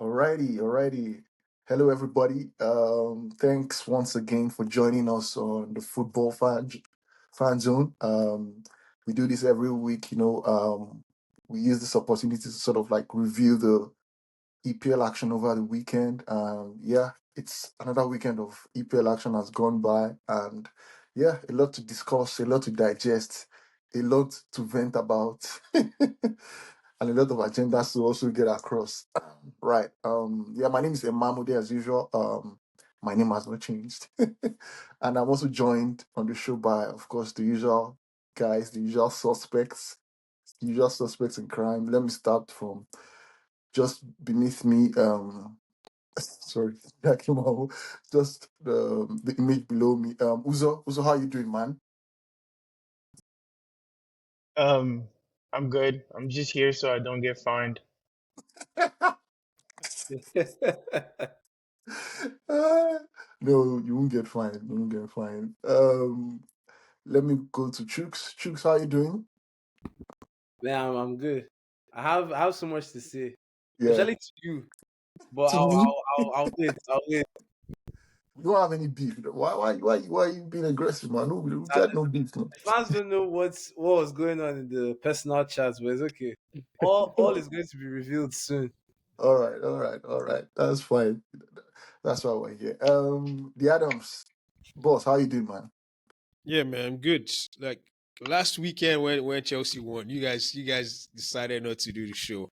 Alrighty. Hello, everybody. Thanks once again for joining us on the Football Fan Zone. We do this every week. We use this opportunity to sort of like review the EPL action over the weekend. Yeah, it's another weekend of EPL action has gone by, and yeah, a lot to discuss, a lot to digest, a lot to vent about, and a lot of agendas to also get across. Right. Yeah, my name is Emamude as usual. My name has not changed, and I'm also joined on the show by, of course, the usual guys, the usual suspects in crime. Let me start from just beneath me. Sorry, Yakimaho, just the image below me. Uzo, how you doing, man? Um, I'm good. I'm just here so I don't get fined. Uh, no, you won't get fined. You won't get fined. Let me go to Chooks. Chooks, how you doing? Yeah, I'm good. I have so much to say, Yeah. especially to you. But To I'll me, I'll I'll, I'll wait. I'll wait. we don't have any beef. Why are you being aggressive, man? No, we got no beef, man. Fans don't know what was going on in the personal chats, but it's okay. All is going to be revealed soon. All right. That's fine. That's why we're here. The Adams, boss, how you doing, man? Yeah, man, I'm good. Like last weekend when Chelsea won, you guys decided not to do the show,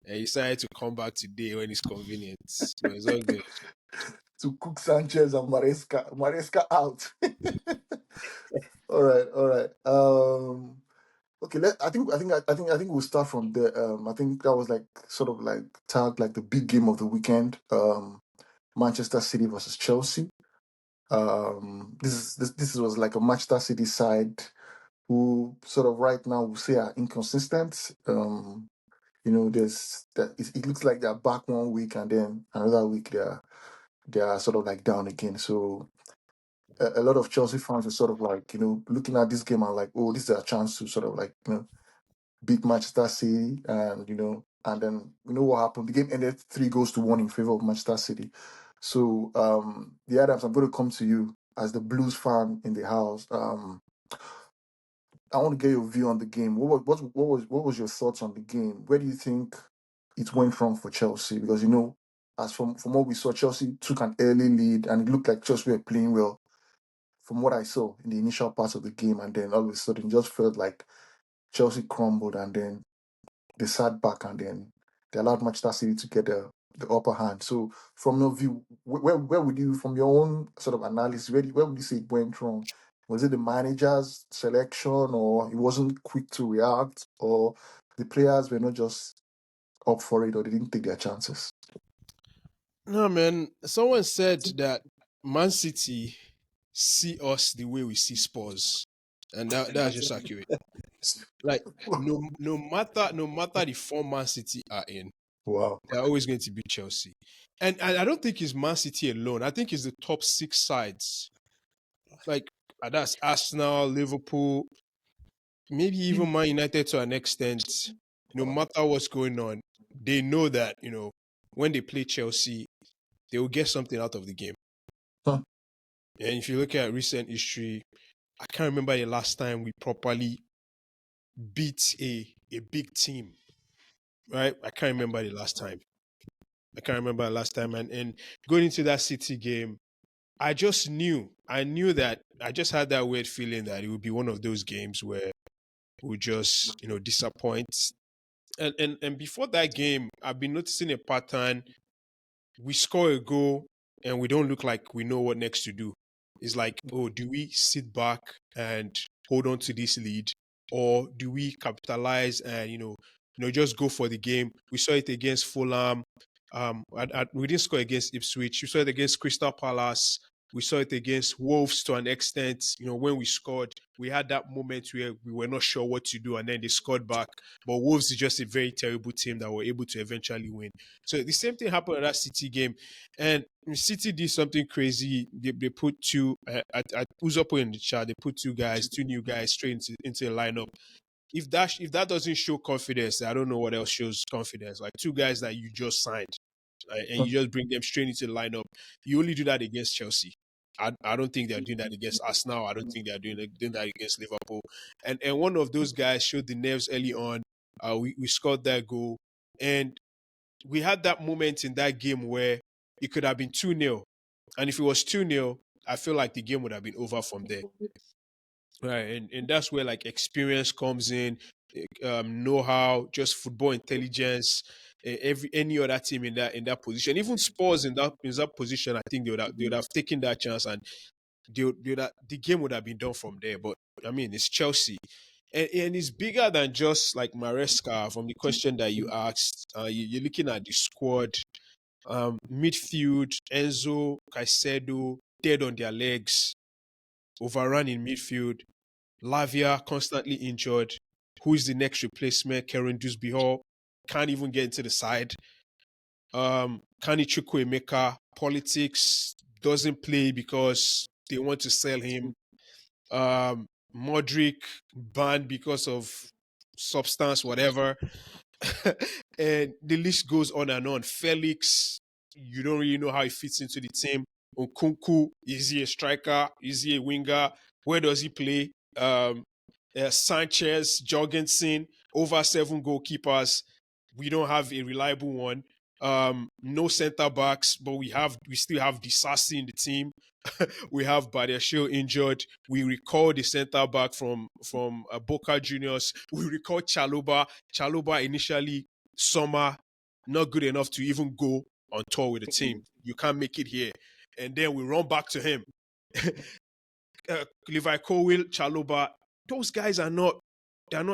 and you decided to come back today when it's convenient. But it's all good. To Cook Sanchez and Maresca out. All right. Okay. I think we'll start from there. I think that was like sort of like tagged like the big game of the weekend. Manchester City versus Chelsea. This was like a Manchester City side who sort of right now we say are inconsistent. There's that it looks like they're back one week and then another week they are sort of like down again. So a lot of Chelsea fans are sort of like looking at this game and like, oh, this is a chance to sort of like beat Manchester City, and then what happened. The game ended 3-1 in favor of Manchester City. So the Adams, I'm going to come to you as the Blues fan in the house. I want to get your view on the game. What was your thoughts on the game? Where do you think it went wrong for Chelsea? Because as from what we saw, Chelsea took an early lead, and it looked like Chelsea were playing well. From what I saw in the initial part of the game, and then all of a sudden, it just felt like Chelsea crumbled, and then they sat back, and then they allowed Manchester City to get the upper hand. So, from your view, where would you, from your own sort of analysis, where would you say it went wrong? Was it the manager's selection, or he wasn't quick to react, or the players were not just up for it, or they didn't take their chances? No, man. Someone said that Man City see us the way we see Spurs, and that's just accurate. Like no matter the form Man City are in, Wow. they're always going to beat Chelsea. And I don't think it's Man City alone. I think it's the top six sides. Like that's Arsenal, Liverpool, maybe even Man United to an extent. No matter what's going on, they know that, when they play Chelsea, they will get something out of the game. Huh. And if you look at recent history, I can't remember the last time we properly beat a big team. Right? I can't remember the last time. And going into that City game, I knew that I just had that weird feeling that it would be one of those games where we just, disappoint. And before that game, I've been noticing a pattern. We score a goal and we don't look like we know what next to do. It's like, oh, do we sit back and hold on to this lead, or do we capitalize and just go for the game? We saw it against Fulham. We didn't score against Ipswich. We saw it against Crystal Palace. We saw it against Wolves to an extent. When we scored, we had that moment where we were not sure what to do, and then they scored back. But Wolves is just a very terrible team that were able to eventually win. So the same thing happened in that City game, and City did something crazy. They put two. Uzopo in the chat. They put two new guys straight into the lineup. If that doesn't show confidence, I don't know what else shows confidence. Like two guys that you just signed, and you just bring them straight into the lineup. You only do that against Chelsea. I don't think they're doing that against Arsenal. I don't think they're doing that against Liverpool. And one of those guys showed the nerves early on. We scored that goal, and we had that moment in that game where it could have been 2-0. And if it was 2-0, I feel like the game would have been over from there. Right. And that's where like experience comes in, know-how, just football intelligence. Any other team in that position, even Spurs in that position, I think they would have taken that chance, and the game would have been done from there. But I mean, it's Chelsea, and it's bigger than just like Maresca. From the question that you asked, you're looking at the squad, midfield: Enzo, Caicedo, dead on their legs, overrun in midfield. Lavia constantly injured. Who is the next replacement? Karen Dusby can't even get into the side. Kani Chukwuemeka, politics, doesn't play because they want to sell him. Modric banned because of substance, whatever. And the list goes on and on. Felix, you don't really know how he fits into the team. Nkunku, is he a striker? Is he a winger? Where does he play? Sanchez, Jorgensen, over 7 goalkeepers. We don't have a reliable one. No center backs, but we still have Disasi in the team. We have Badiashile injured. We recall the center back from Boca Juniors. We recall Chaloba. Chaloba initially summer not good enough to even go on tour with the team. You can't make it here, and then we run back to him. Levi Colwill, Chaloba. Those guys they're not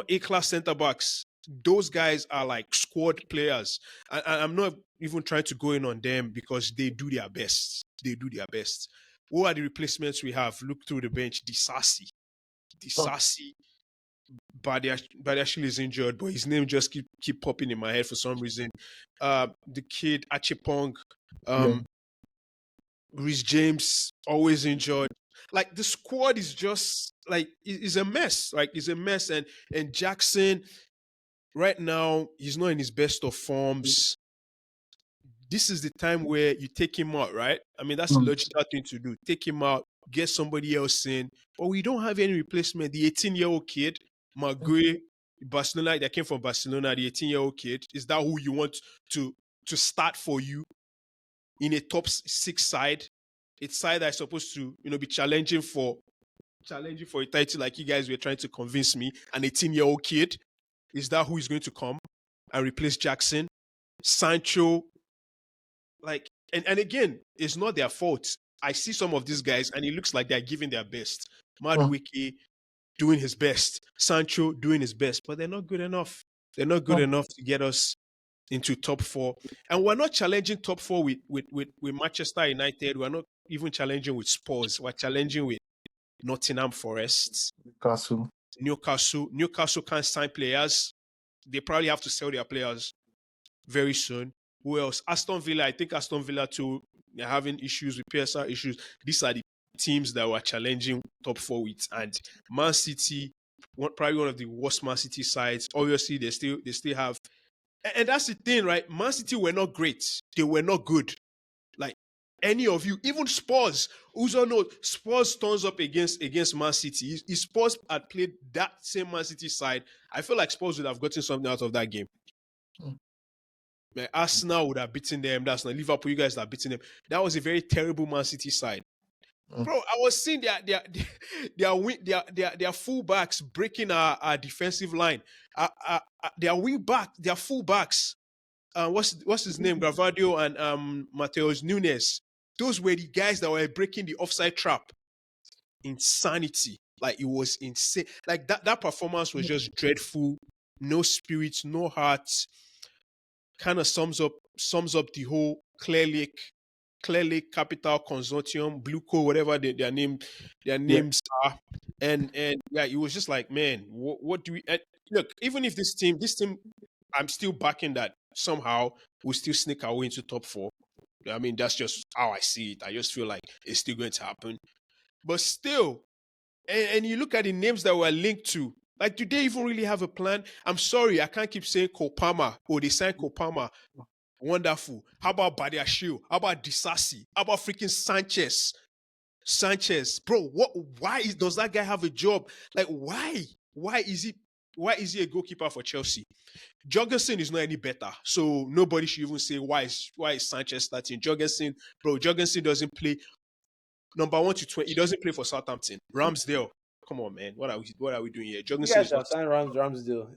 A-class center backs. Those guys are like squad players. And I'm not even trying to go in on them because they do their best. They do their best. Who are the replacements we have? Look through the bench. Disasi. Badiashile is injured, but his name just keep popping in my head for some reason. The kid, Achepong, Rhys James, always injured. Like the squad is just like is a mess. Like it's a mess. And Jackson, right now, he's not in his best of forms. This is the time where you take him out, right? I mean, that's the logical thing to do. Take him out, get somebody else in. But we don't have any replacement. The 18-year-old kid, Maguire, Barcelona, that came from Barcelona, the 18-year-old kid, is that who you want to start for you in a top 6 side? It's side that's supposed to, be challenging for a title, like you guys were trying to convince me. An 18-year-old kid, is that who is going to come and replace Jackson? Sancho, like, and again, it's not their fault. I see some of these guys, and it looks like they're giving their best. Madueke doing his best, Sancho doing his best, but they're not good enough. They're not good enough to get us into top 4. And we're not challenging top 4 with Manchester United. We're not even challenging with Spurs. We're challenging with Nottingham Forest, Newcastle. Newcastle can't sign players. They probably have to sell their players very soon. Who else? Aston Villa. I think Aston Villa too, they're having issues with PSR issues. These are the teams that were challenging top 4 with. And Man City, probably one of the worst Man City sides. Obviously, they still have. And that's the thing, right? Man City were not great. They were not good. Like any of you, even Spurs. Uzo knows Spurs turns up against Man City. If Spurs had played that same Man City side, I feel like Spurs would have gotten something out of that game. Arsenal would have beaten them. That's not Liverpool. You guys have beaten them. That was a very terrible Man City side. Bro, I was seeing their fullbacks breaking our defensive line. Their fullbacks. What's his name? Gravadio and Mateus Nunes. Those were the guys that were breaking the offside trap. Insanity. Like it was insane. Like that performance was just dreadful. No spirit, no heart. Kind of sums up the whole Clear Clearly Capital Consortium, Blue Co, whatever their Yeah. names are, and yeah, it was just like, man, what do we? And look, even if this team, I'm still backing that somehow we'll still sneak our way into top four. I mean, that's just how I see it. I just feel like it's still going to happen. But still, and you look at the names that were linked to, like, do they even really have a plan? I'm sorry, I can't keep saying Kopama. Oh, they signed Kopama. Wonderful. How about Badiashile? How about Disasi? How about freaking Sanchez? Sanchez, bro, what? Why does that guy have a job? Like, why? Why is he? Why is he a goalkeeper for Chelsea? Jorgensen is not any better, so nobody should even say why is Sanchez starting. Jorgensen, bro, Jorgensen doesn't play number 1 to 20. He doesn't play for Southampton. Ramsdale, come on, man, what are we doing here? You Jorgensen guys is shall not. sign Ramsdale.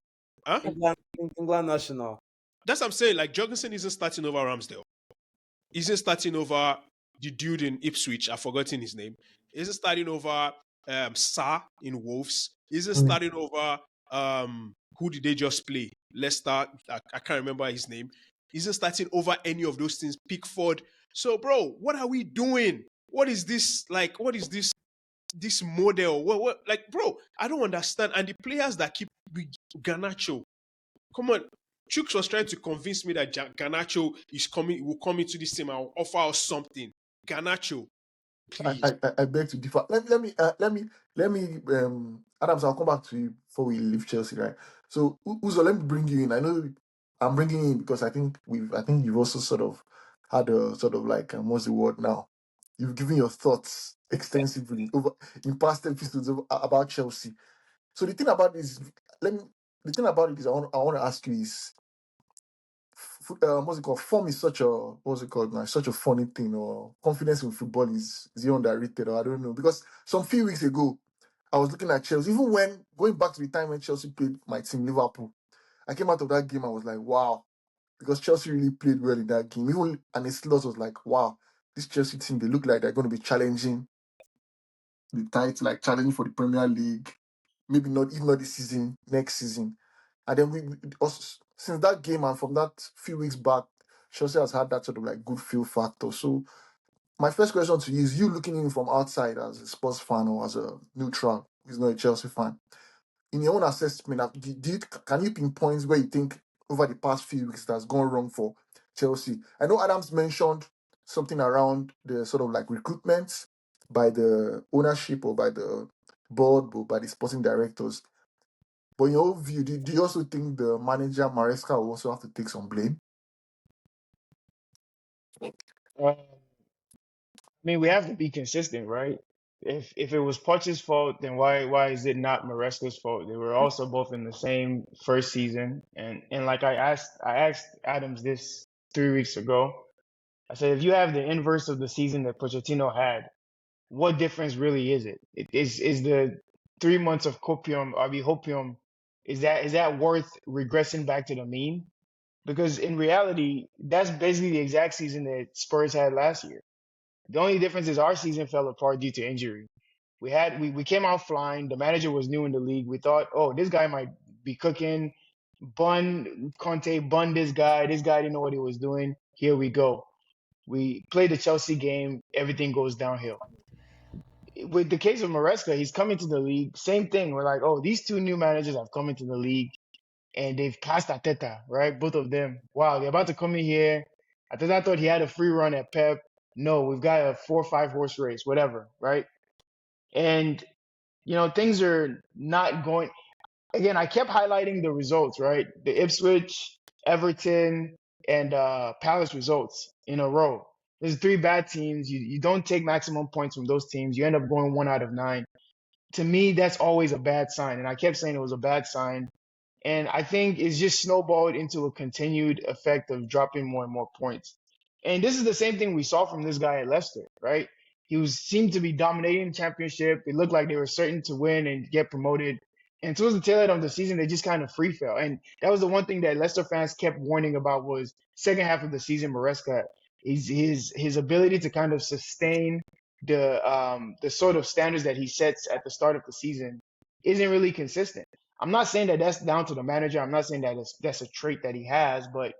Huh? England national. That's what I'm saying. Like, Jorgensen isn't starting over Ramsdale. Isn't starting over the dude in Ipswich. I've forgotten his name. Isn't starting over Sa in Wolves. Isn't Mm. starting over who did they just play? Leicester. I can't remember his name. Isn't starting over any of those things. Pickford. So, bro, what are we doing? What is this like? What is this model? What like, bro? I don't understand. And the players that keep Garnacho. Come on. Chooks was trying to convince me that Garnacho will come into this team and will offer us something. Garnacho, I, please. I, I beg to differ. Let me Adams, I'll come back to you before we leave Chelsea, right? So Uzo, let me bring you in. I know I'm bringing you in because I think you've also sort of had a sort of like what's the word now? You've given your thoughts extensively over in past episodes about Chelsea. So the thing about this, let me the thing about it is I want to ask you is what's it called? Form is such a what's it called now? Such a funny thing, or confidence in football is it underrated, or I don't know. Because some few weeks ago, I was looking at Chelsea. Even when going back to the time when Chelsea played my team Liverpool, I came out of that game. I was like, wow, because Chelsea really played well in that game. Even and the slot was like, wow, this Chelsea team, they look like they're going to be challenging the title, like challenging for the Premier League. Maybe not, if not this season, next season. And then we also, since that game and from that few weeks back, Chelsea has had that sort of like good feel factor. So my first question to you is: you looking in from outside as a Spurs fan or as a neutral who's not a Chelsea fan, in your own assessment, can you pinpoint where you think over the past few weeks that's gone wrong for Chelsea? I know Adams mentioned something around the sort of like recruitment by the ownership or by the board or by the sporting directors. But in your view, do you also think the manager Maresca will also have to take some blame? I mean, we have to be consistent, right? If it was Poch's fault, then why is it not Maresca's fault? They were also both in the same first season, and like I asked Adams this 3 weeks ago. I said, if you have the inverse of the season that Pochettino had, what difference really is it? Is the 3 months of copium, I mean hopium, is that worth regressing back to the mean? Because in reality, that's basically the exact season that Spurs had last year. The only difference is our season fell apart due to injury. We came out flying. The manager was new in the league. We thought, oh, this guy might be cooking. Bun Conte, bun this guy. This guy didn't know what he was doing. Here we go. We play the Chelsea game. Everything goes downhill. With the case of Maresca, he's coming to the league. Same thing. We're like, oh, these two new managers have come into the league and they've passed Ateta, right? Both of them. Wow, they're about to come in here. Ateta thought he had a free run at Pep. No, we've got a 4 or 5 horse race, whatever, right? And things are not going. Again, I kept highlighting the results, right? The Ipswich, Everton, and Palace results in a row. There's three bad teams. You don't take maximum points from those teams. You end up going 1 out of 9. To me, that's always a bad sign. And I kept saying it was a bad sign. And I think it's just snowballed into a continued effect of dropping more and more points. And this is the same thing we saw from this guy at Leicester, right? Seemed to be dominating the championship. It looked like they were certain to win and get promoted. And towards the tail end of the season, they just kind of free fell. And that was the one thing that Leicester fans kept warning about was second half of the season, Maresca, his ability to kind of sustain the sort of standards that he sets at the start of the season isn't really consistent. I'm not saying that that's down to the manager. I'm not saying that that's a trait that he has, but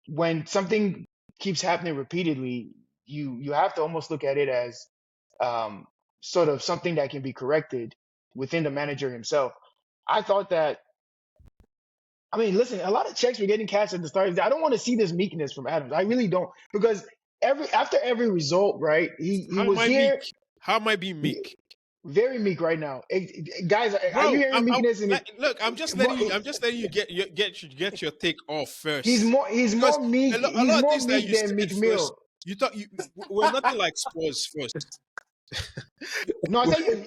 when something keeps happening repeatedly, you have to almost look at it as um, sort of something that can be corrected within the manager himself. I thought that. I mean, listen, a lot of checks were getting cashed at the start. I don't want to see this meekness from Adams. I really don't, because after every result, right? He How am was I meek? here, How am I being meek? very meek right now. Guys, are you Bro, hearing meekness in it? like, look, I'm just letting you. Bro, I'm just letting you get your take off he's first, more because meek. a He's lot of more things that meek you than said Meek first, Mill. you thought we're nothing like Spurs first. No, I tell you,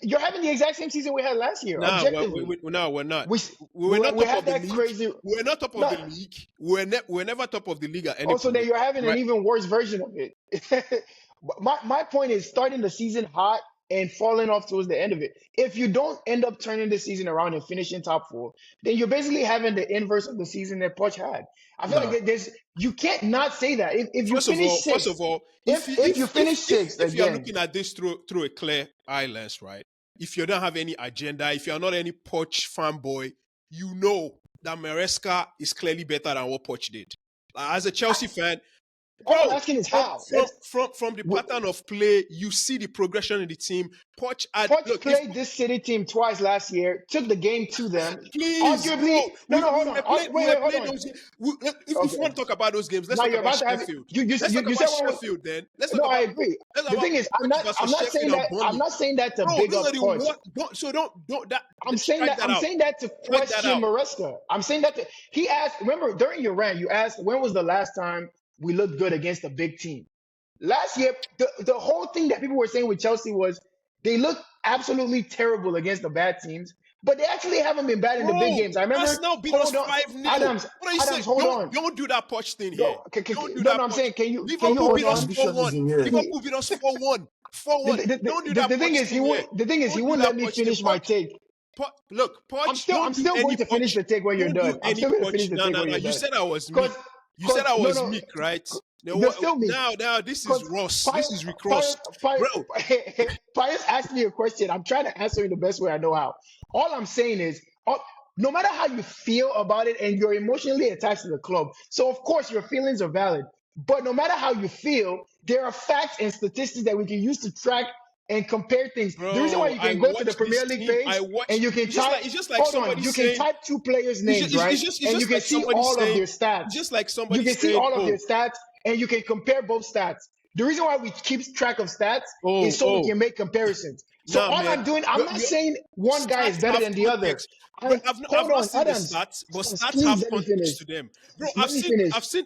you're having the exact same season we had last year, Nah, objectively. no, we're not. We We were not we top had of the that league. crazy. We were not top of No, the league. We were never top of the league at any also, then point. you're having an Right? even worse version of it. My point is starting the season hot and falling off towards the end of it. If you don't end up turning the season around and finishing top four, then you're basically having the inverse of the season that Poch had. I feel like Nah. there's you can't not say that. If you finish First sixth, of all, if you finish sixth if you are again, looking at this through a clear eye lens, right? If you don't have any agenda, if you are not any Poch fanboy, you know that Maresca is clearly better than what Poch did. As a Chelsea fan, all I'm bro, asking is how. from the pattern of play, you see the progression in the team. Poch had Poch look if played this City team twice last year, took the game to them. please, bro, Arguably, no, no, hold on. we Wait, were hold playing on. those. If Okay. you want to talk about those games, let's Now talk you're about about to have Sheffield. you Let's talk you about said one. Sheffield then. No, I agree. Let's talk The about thing is, Poch I'm versus not saying Sheffield and that I'm Burnley. not saying that to Bro, big those up are the Poch. what? Don't strike that I'm out. saying that to Strike that question out. Maresca. I'm saying that he asked. Remember during your rant, you asked when was the last time we looked good against a big team. Last year, the whole thing that people were saying with Chelsea was they look absolutely terrible against the bad teams, but they actually haven't been bad in the big Bro, games. I remember. Arsenal beat us Hold on, 5-0. Adams. What are you saying? Adams, hold on. Don't do that Poch thing here. Go. Don't do No, no, that I'm Poch. saying, can you Liverpool hold beat What us on? condition is 4-1. in here? See, Liverpool beat us 4-1. 4-1. Don't do that the thing Poch is, thing here. he Don't do won't that let me Poch thing. finish my take. Look, Poch, don't I'm do still any going to finish Poch. the take when you're Don't do done. I'm any still going to finish Poch. the No, take no, when no. you're You done. said I was meek. Cause, You said I no, was no, meek, right? Now you're what? still me. Now this is Because Ross. This Pius, is Rick Pius, Ross, Pius, bro. Pius asked me a question. I'm trying to answer in the best way I know how. All I'm saying is, no matter how you feel about it, and you're emotionally attached to the club, so of course your feelings are valid. But no matter how you feel, there are facts and statistics that we can use to track and compare things. The reason why Bro, you I can go to the watch Premier this League team. page I watch. and you can type, It's just like hold on, somebody you can saying. type two players' names, right? It's And you just can like see somebody all of saying. their stats. It's just like You somebody can see saying, all of their "Oh, stats and you can compare both stats. The reason why we keep track of stats is so we oh, can make comparisons. So nah, all man. I'm doing, I'm not Your saying one guy is stats better have than the other. context. Bro, I've Hold not on, seen the Adams. stats, but Adams, stats please have let me finish. context to them. Bro, Let me finish. I've seen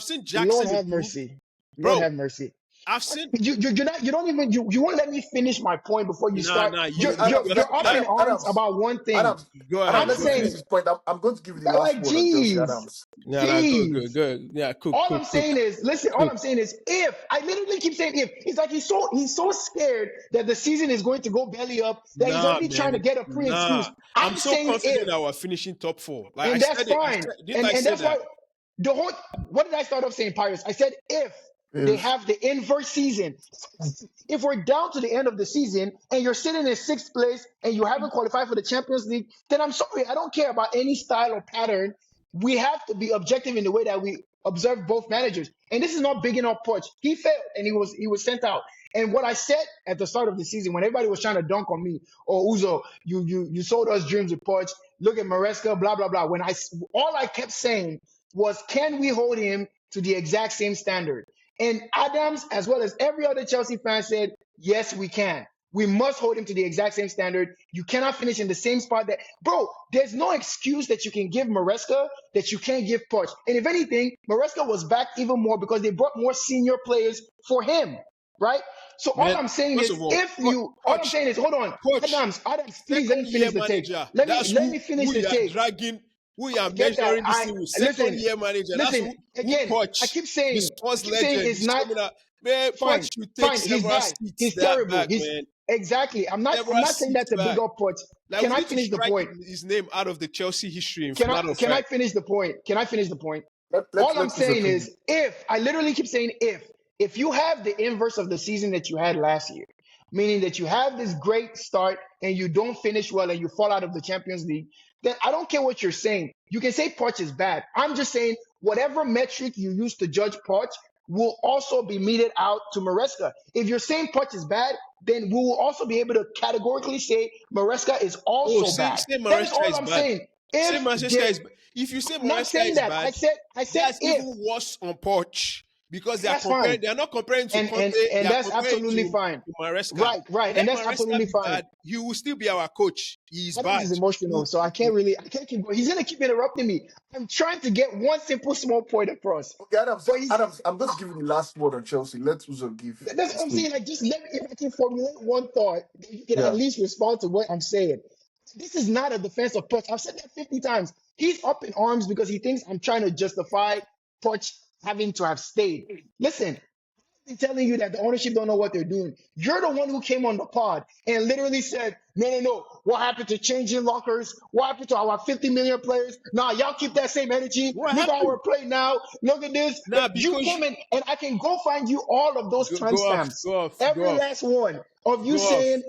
Lord Jackson have improve. mercy. Lord Bro, have mercy. I've seen You're not, you don't even, you won't let me finish my point before you nah start. nah Okay, you're You're up nah, in arms Adams, about one thing. go Adam, ahead, I'm let go him ahead. finish saying, his point. I'm going to give you the last like, word on Chelsea, geez, Adams. Nah, geez. good. Yeah, All I'm saying is, listen, all cook. I'm saying is if I literally keep saying if, it's like he's so scared that the season is going to go belly up that he's Nah, already trying to man. get a Nah. pre-excuse. I'm I'm so saying confident if, that we're finishing top four. Like I and that's said it. fine. Didn't I And say that's why that? the whole what did I start off saying, Pirates? I said if they If have the inverse season. If we're down to the end of the season and you're sitting in sixth place and you haven't qualified for the Champions League, then I'm sorry, I don't care about any style or pattern. We have to be objective in the way that we observe both managers. And this is not bigging up Poch. He failed and he was sent out. And what I said at the start of the season, when everybody was trying to dunk on me, or Uzo, you sold us dreams with Poch. Look at Maresca, blah blah blah. All I kept saying was, can we hold him to the exact same standard? And Adams, as well as every other Chelsea fan, said, yes, we can. We must hold him to the exact same standard. You cannot finish in the same spot that, bro, there's no excuse that you can give Maresca that you can't give Poch. And if anything, Maresca was back even more because they brought more senior players for him, right? So Man, first of all, all I'm saying is, hold on, coach, Adams, please let second me year finish the take. manager. Let That's me finish who the you are take. dragging, who you I are get that. measuring this thing with. Second Listen, year manager. That's listen. who Again, I Poch, keep the saying, Spurs legend, it's is not coming out. Man, Poch fine. should take Fine, he's several bad. seats He's that terrible. back, He's man. exactly. I'm Several not saying that seats to big back. up Poch. Like Can we I need to finish the strike point? his name out of the Chelsea history. In matter of Can I fact, finish the point? Can I finish the point? All I'm let Uzo saying finish. is if I literally keep saying if you have the inverse of the season that you had last year, meaning that you have this great start and you don't finish well and you fall out of the Champions League, then I don't care what you're saying. You can say Poch is bad. I'm just saying whatever metric you use to judge Poch, will also be meted out to Maresca. If you're saying Poch is bad, then we will also be able to categorically say Maresca is Oh, also say bad. say That is Maresca all is I'm bad. saying. Say If Maresca they, is bad. If you say I'm not Maresca saying is that. bad, I said that's if. even worse on Poch because they are That's fine. comparing. They are not comparing to and Conte. and They and are that's comparing absolutely fine. to Maresca. Right, and Let that's Maresca absolutely be fine. bad. He will still be our coach. He is Adams bad. is emotional, so I can't keep going. He's gonna keep interrupting me. I'm trying to get one simple small point across, Okay, Adams. but he's Adams, I'm just giving the last word on Chelsea. Let Uzo give that's what his I'm take. saying. Like, just let me, if I can formulate one thought, then you can at Yeah. least respond to what I'm saying. This is not a defensive punch. I've said that 50 times. He's up in arms because he thinks I'm trying to justify Poch having to have stayed. Listen, telling you that the ownership don't know what they're doing. You're the one who came on the pod and literally said, no, no, no. What happened to changing lockers? What happened to our 50 million players? Nah, y'all keep that same energy. What Look how happened? we're playing now. Look at this. Nah, You because came in, and I can go find you all of those go off, timestamps. go off, go Every off, last one of you go off. saying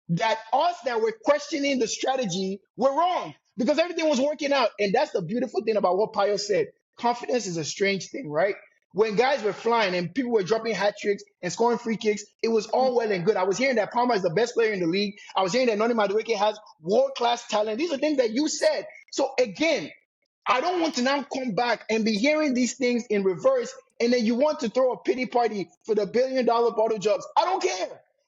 that us that were questioning the strategy were wrong because everything was working out. And that's the beautiful thing about what Pio said. Confidence is a strange thing, right? When guys were flying and people were dropping hat tricks and scoring free kicks, it was all well and good. I was hearing that Palmer is the best player in the league. I was hearing that Noni Madueke has world class talent. These are things that you said. So again, I don't want to now come back and be hearing these things in reverse, and then you want to throw a pity party for the $1 billion bottle jobs. I don't care.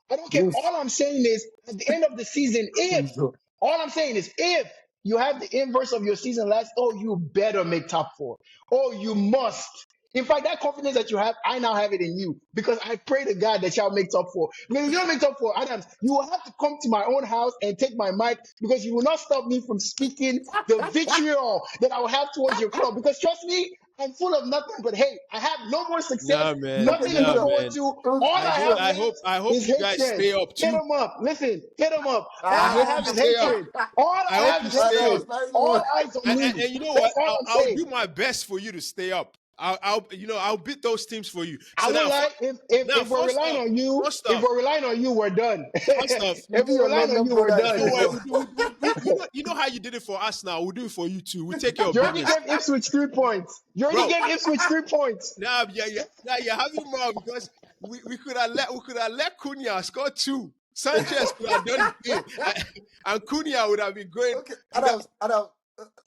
I don't care. Yes. All I'm saying is, at the end of the season, Uzo. all I'm saying is, if you have the inverse of your season last, oh, you better make top four. Oh, you must. In fact, that confidence that you have, I now have it in you because I pray to God that y'all make top four. Because if you don't make top four, Adams, you will have to come to my own house and take my mic because you will not stop me from speaking the vitriol that I will have towards your club. Because trust me, I'm full of nothing but hate. I have no more success, Nah, man, Okay, nothing to nah, look Uzo. forward man. to. All I I hope, have Uzo. I left hope, I hope is you guys hatred. stay up Hit too. him up. Listen, hit him up. I All I hope Ah, have you is stay up. hatred. All I I hope have you is ah, stay that up. hatred. was nice All one. eyes on me. And you know That's what? all I'm I'll saying. do my best for you to stay up. I'll beat those teams for you. I So won't lie. now If we're first relying off, on you, first off, we're done. first off, You If be we're your relying on London you, we're brother and done. don't stay worry. up. You know how you did it for us. Now we'll do it for you too. We take care of You already business, gave Ipswich 3 points. You already bro. gave Ipswich 3 points. Now, yeah, you're having more because we could have let Cunha score two. Sanchez could have done the thing, and Cunha would have been going. Okay, He got, Adams,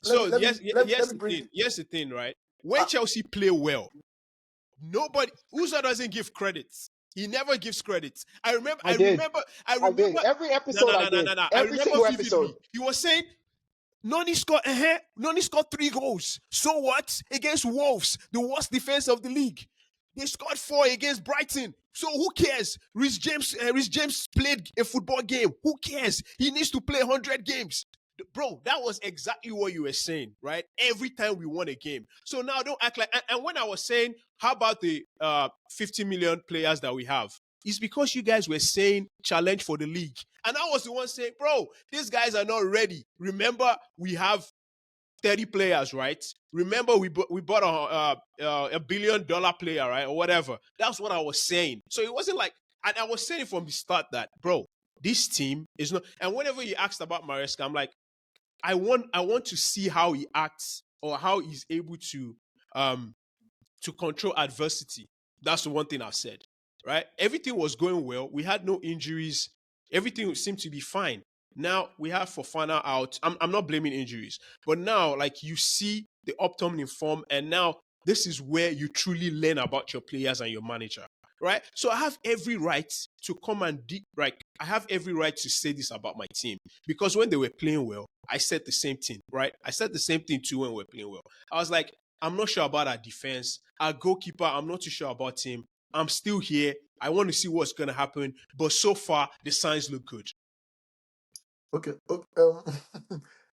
so let me let here's me the bring thing. you. Here's the thing, right? When Uh, Chelsea play well, nobody Uzo doesn't give credits. He never gives credits. I did. I I did. remember. Every No, episode no, I no, no, did. no, no. I Every remember single episode. vividly. He was saying Noni scored 3 goals. So what? Against Wolves, the worst defense of the league. They scored 4 against Brighton. So who cares? Rhys James played a football game. Who cares? He needs to play 100 games. Bro, that was exactly what you were saying, right? Every time we won a game. So now don't act like. And when I was saying, how about the 50 million players that we have? It's because you guys were saying challenge for the league. And I was the one saying, bro, these guys are not ready. Remember, we have 30 players, right? Remember, we bought a $1 billion player, right? Or whatever. That's what I was saying. So it wasn't like, and I was saying from the start that, bro, this team is not. And whenever you asked about Maresca, I'm like, I want to see how he acts or how he's able to control adversity. That's the one thing I've said. Right? Everything was going well. We had no injuries. Everything seemed to be fine. Now we have Fofana out. I'm not blaming injuries, but now like you see the optimum in form, and now this is where you truly learn about your players and your manager. Right? So I have every right to come and I have every right to say this about my team because when they were playing well, I said the same thing, right? I said the same thing too when we were playing well. I was like, I'm not sure about our defense. Our goalkeeper, I'm not too sure about him. I'm still here. I want to see what's going to happen. But so far, the signs look good. okay, okay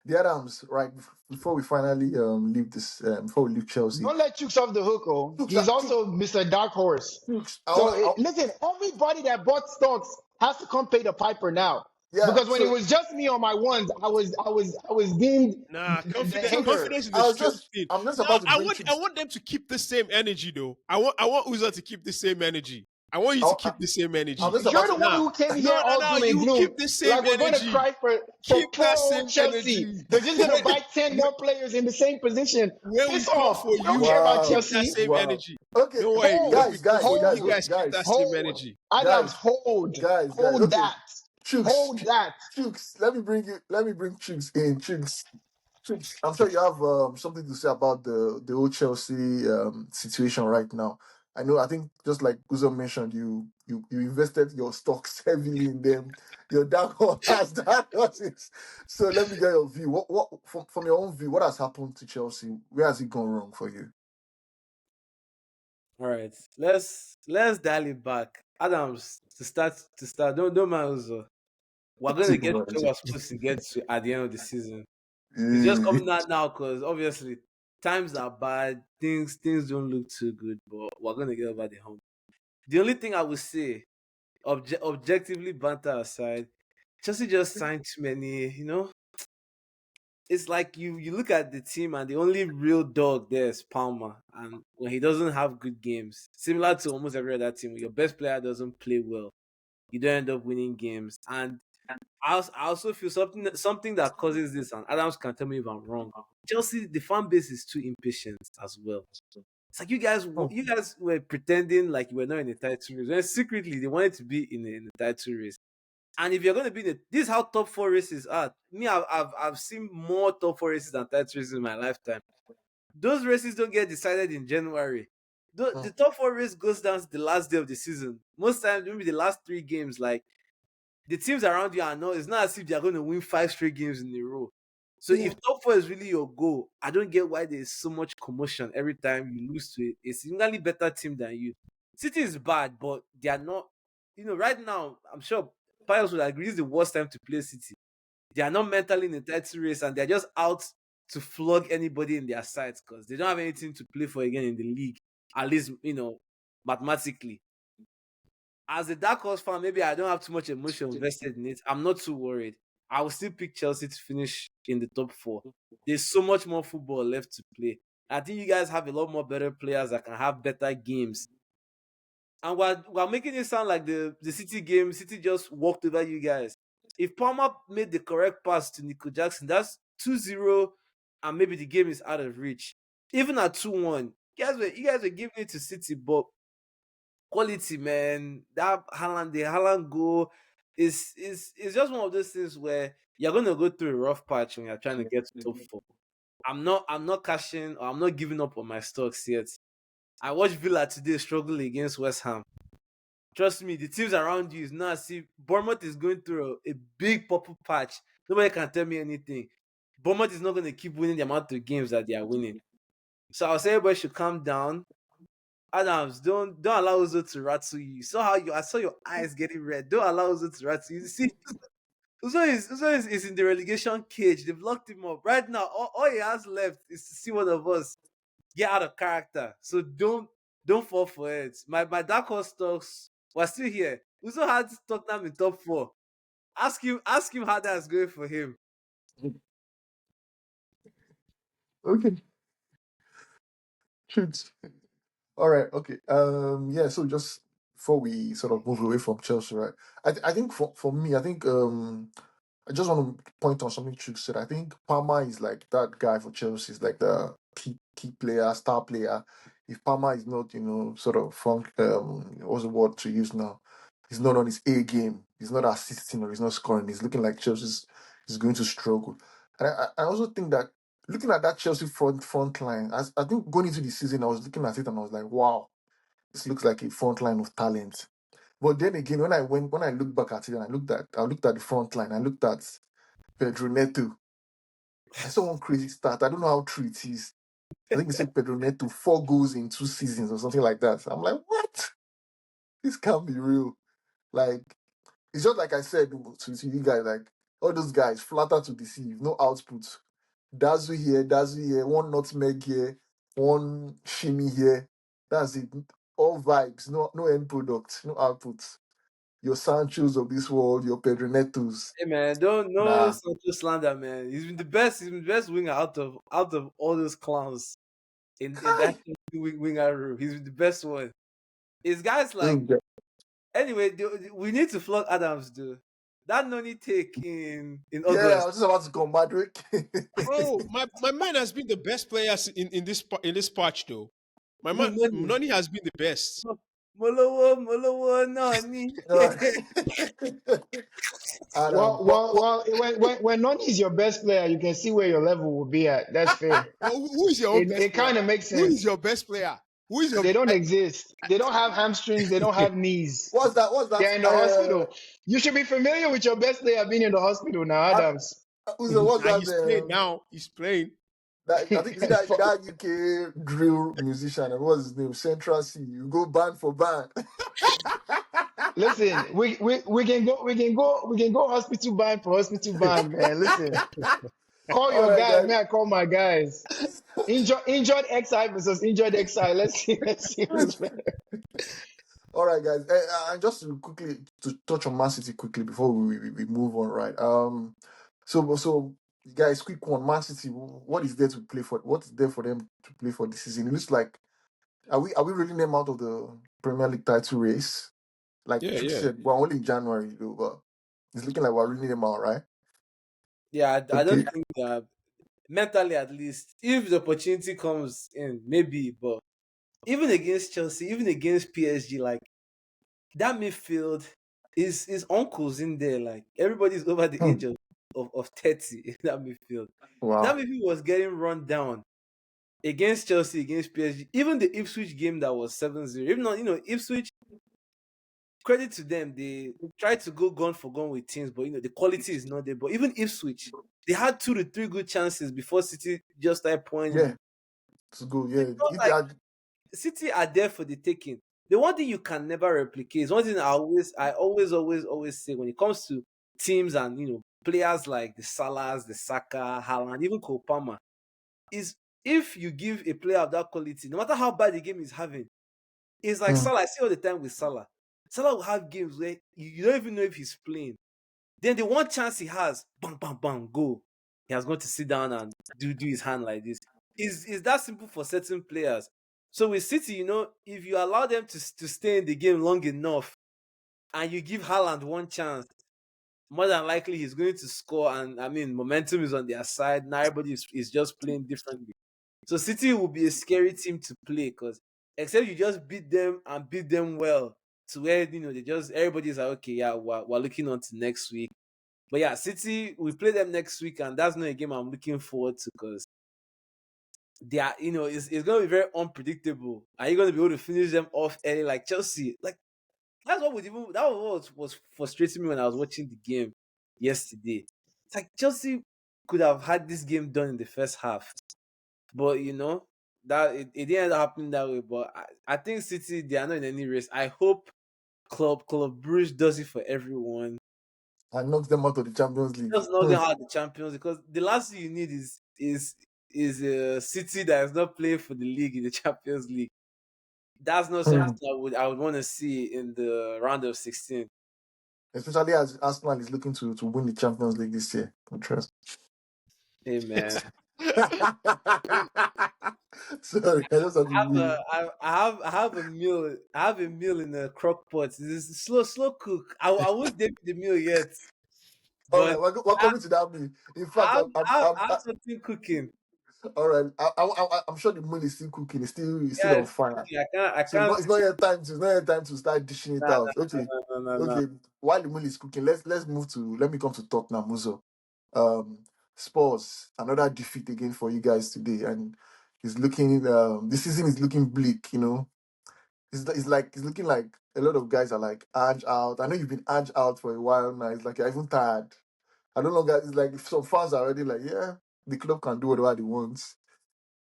the Adams, right before we finally leave this, before we leave Chelsea. Don't let Chooks off the hook, oh. Chooks, He's also Mr. Dark Horse. I So want, listen, everybody that bought stocks has to come pay the piper now. yeah. Because when it So was just me on my ones, I was deemed Nah, the so hater. confidence is I a was strange just thing. I'm just Now, about to bring Chooks. I want them to keep the same energy though. I want Uza to keep the same energy. I want you to I, keep the same I'm energy. just about You're to. the one Now, who came no, here no, all no. doom and You keep gloom. the same Like we're gonna energy. cry for Keep poor that old same Chelsea. energy. They're just gonna buy 10 when, more players in the same position. when we Piss come off. for We don't you, care about Wow, keep that Chelsea. same wow. energy. Okay, Don't worry. When Hold, we come for you, you hold, guys keep that same hold. energy. Adams, guys, hold. guys. Hold Okay, that. Chooks, Hold that. Chooks. Let me bring Chooks in. Chooks. I'm sure you have something to say about the old Chelsea situation right now. I know. I think just like Guzo mentioned, you invested your stocks heavily in them. Your dark horse, dark horses. So let me get your view. What from your own view? What has happened to Chelsea? Where has it gone wrong for you? All right, let's dial it back. Adams, to start. Don't mind us. We're gonna Take get over. to where we're supposed to get to at the end of the season. It's just Eh, coming out now because obviously times are bad. Things don't look too good, but we're gonna get over the hump. The only thing I would say, objectively banter aside, Chelsea just signed too many. It's like you look at the team and the only real dog there is Palmer, and when he doesn't have good games, similar to almost every other team, when your best player doesn't play well, you don't end up winning games. And I also feel something that causes this, and Adams can tell me if I'm wrong. Chelsea, the fan base is too impatient as well. It's like you guys were pretending like you were not in the title race, when secretly they wanted to be in the title race. And if you're going to be in this is how top four races are. Me, I've seen more top four races than title races in my lifetime. Those races don't get decided in January. The mm, top four race goes down to the last day of the season. Most times, maybe the last three games, like the teams around you are not. It's not as if they are going to win five straight games in a row. So yeah. if top four is really your goal, I don't get why there's so much commotion every time you lose to a significantly better team than you. City is bad, but they are not. Right now, I'm sure Pius would agree this is the worst time to play City. They are not mentally in the title race, and they're just out to flog anybody in their sides because they don't have anything to play for again in the league. At least mathematically, as a dark horse fan, maybe I don't have too much emotion invested in it. I'm not too worried. I will still pick Chelsea to finish in the top four. There's so much more football left to play. I think you guys have a lot more better players that can have better games. And we're making it sound like the City game, City just walked over you guys. If Palmer made the correct pass to Nico Jackson, that's 2-0, and maybe the game is out of reach. Even at 2-1, you guys were giving it to City, but quality, man. That the Haaland goal is just one of those things where you're gonna go through a rough patch when you're trying to get to top four. I'm not cashing or I'm not giving up on my stocks yet. I watched Villa today struggle against West Ham. Trust me, the teams around you is not as if Bournemouth is going through a big purple patch. Nobody can tell me anything. Bournemouth is not going to keep winning the amount of games that they are winning. So I'll say everybody should calm down. Adams, don't allow Uzo to rattle you. You saw I saw your eyes getting red. Don't allow Uzo to rattle you. You see, Uzo is in the relegation cage. They've locked him up. Right now, all he has left is to see one of us get out of character. So don't fall for it. My dark horse stocks we're still here. Uzo had Tottenham in top four. Ask him how that's going for him. Okay. Shoot. All right. Okay. Yeah. So just before we sort of move away from Chelsea, right? I think for me, I think I just want to point on something Chuk said. I think Palmer is like that guy for Chelsea. Is like the key player, star player. If Palmer is not, sort of front, what's the word to use now? He's not on his A game. He's not assisting or he's not scoring. He's looking like Chelsea's is going to struggle. And I also think that looking at that Chelsea front line, I think going into the season, I was looking at it and I was like, wow, this looks like a front line of talent. But then again, when I look back at it and I looked at the front line, I looked at Pedro Neto. I saw one crazy stat. I don't know how true it is. I think they said Pedro Neto 4 goals in 2 seasons or something like that. I'm like, what? This can't be real. Like, it's just like I said to you guys, like all those guys, flatter to deceive, no output. Dazu here, one nutmeg here, one shimmy here. That's it. All vibes, no end product, no output. Your Sanchos of this world, your Pedro Netos. Hey man, don't no Nah. Sancho slander, man. He's been the best. He's been the best winger out of all those clowns in that winger room. He's been the best one. It's guys Those like guys. Anyway, we need to flog Adams, though. That Noni take in Yeah, I August. was just about to go Madrid. Bro, my man has been the best player in this patch though. My man Noni. Noni has been the best. Molowo, Noni. Alright. Adam, When Noni is your best player, you can see where your level will be at. That's fair. Well, who is your own best It kind player? of makes Who is sense. your best player? Who is your They don't exist. They don't have hamstrings. They don't have knees. what's that? What's that? They're in the hospital. You should be familiar with your best player being in the hospital now, Adams. Uzo, what's and that? he's playing now? He's playing. That I think is it that UK drill musician and what's his name? Central C. You go band for band. Listen, we can go hospital band for hospital band, man. Listen, call All your right, guys, guys. man. I call my guys. Injured XI versus injured XI. Let's see who's better. All right, guys. And just to quickly to touch on Man City quickly before we move on, right? So guys, quick one. Man City. What is there to play for? What is there for them to play for this season? It looks like are we ruling them out of the Premier League title race? Like Yeah, Chuk yeah. said, we're only in January, though, but it's looking like we're ruling them out, right? Yeah, I Okay. don't think that mentally, at least, if the opportunity comes in, maybe. But even against Chelsea, even against PSG, like that midfield is uncles in there. Like everybody's over the Hmm. age of 30 in that midfield. That Wow. midfield was getting run down against Chelsea, against PSG. Even the Ipswich game that was 7-0. Even though, Ipswich, credit to them, they tried to go gun for gun with teams, but the quality is not there. But even Ipswich, they had 2 to 3 good chances before City just started pouring in. Yeah, it's good. It's Yeah, not if they like had, City are there for the taking. The one thing you can never replicate is one thing I always say when it comes to teams and players like the Salahs, the Saka, Haaland, even Cole Palmer, is if you give a player of that quality, no matter how bad the game is having, it's like hmm, Salah. I see all the time with Salah. Salah will have games where you don't even know if he's playing. Then the one chance he has, bang, bang, bang, go. He has got to sit down and do his hand like this. Is that simple for certain players? So with City, if you allow them to stay in the game long enough and you give Haaland one chance, more than likely he's going to score. And I mean, momentum is on their side. Now everybody is just playing differently. So City will be a scary team to play because except you just beat them and beat them well to where they just everybody's like, okay, yeah, we're looking on to next week. But yeah, City, we play them next week, and that's not a game I'm looking forward to because they are, it's going to be very unpredictable. Are you going to be able to finish them off early like Chelsea? Like that was what was frustrating me when I was watching the game yesterday. It's like Chelsea could have had this game done in the first half, but that it didn't end up happening that way. But I think City, they are not in any race. I hope Club Brugge does it for everyone. and knocks them out of the Champions League. Just knock them out the champions because the last thing you need is a City that is not playing for the league in the Champions League. That's not something Hmm. I would want to see in the round of 16. Especially as Arsenal is looking to win the Champions League this year. I trust. Hey man, Sorry, I just have to I have be. a, I have a meal. I have a meal in a crock pot. This is slow cook. I won't dip the meal yet, All but right, we're I, coming to that meal. In I fact, have, I have, I have something cooking. all right. I'm sure the meal is still cooking. It's still Yeah, on it's fire. cooking. I So it's can't. not yet time to start dishing it Nah, out. nah, Okay, nah, nah, nah, nah. okay. While the meal is cooking, let me come to Tottenham, Muzo. Um, Spurs, another defeat again for you guys today, and it's looking the season is looking bleak. It's looking like a lot of guys are like edge out. I know you've been edge out for a while now. It's like you're even tired. I don't know, guys. It's like some fans are already like, yeah, the club can do whatever they want.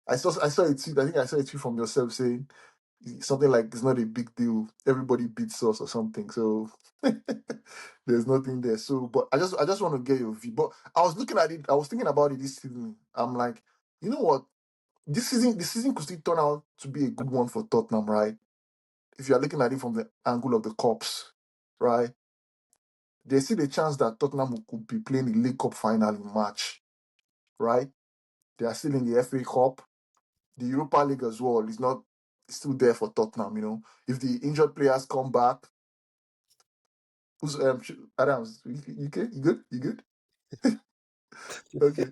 I saw a tweet. I think I saw a tweet from yourself saying something like it's not a big deal. Everybody beats us or something. So there's nothing there. So, but I just want to get your view. But I was looking at it. I was thinking about it this evening. I'm like, you know what? The season could still turn out to be a good one for Tottenham, right? If you are looking at it from the angle of the Cups, right? There's still a chance that Tottenham could be playing the League Cup final in March, right? They are still in the FA Cup. The Europa League as well is not it's still there for Tottenham. If the injured players come back, Who's Adams? You okay? You good? You good? Okay.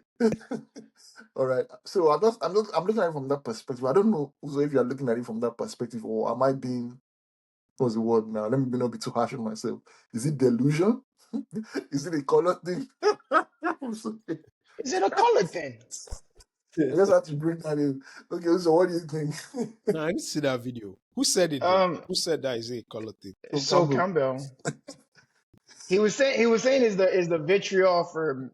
All right. So I'm looking at it from that perspective. I don't know also if you're looking at it from that perspective, or am I being, what's the word now? Let me not be too harsh on myself. Is it delusion? Is it a color thing? I'm sorry. Is it a color thing? I just have to bring that in. Okay, so what do you think? No, I need to see that video. Who said it though? Um, Who said that is a color thing? So so Campbell. Campbell, he was saying is the vitriol for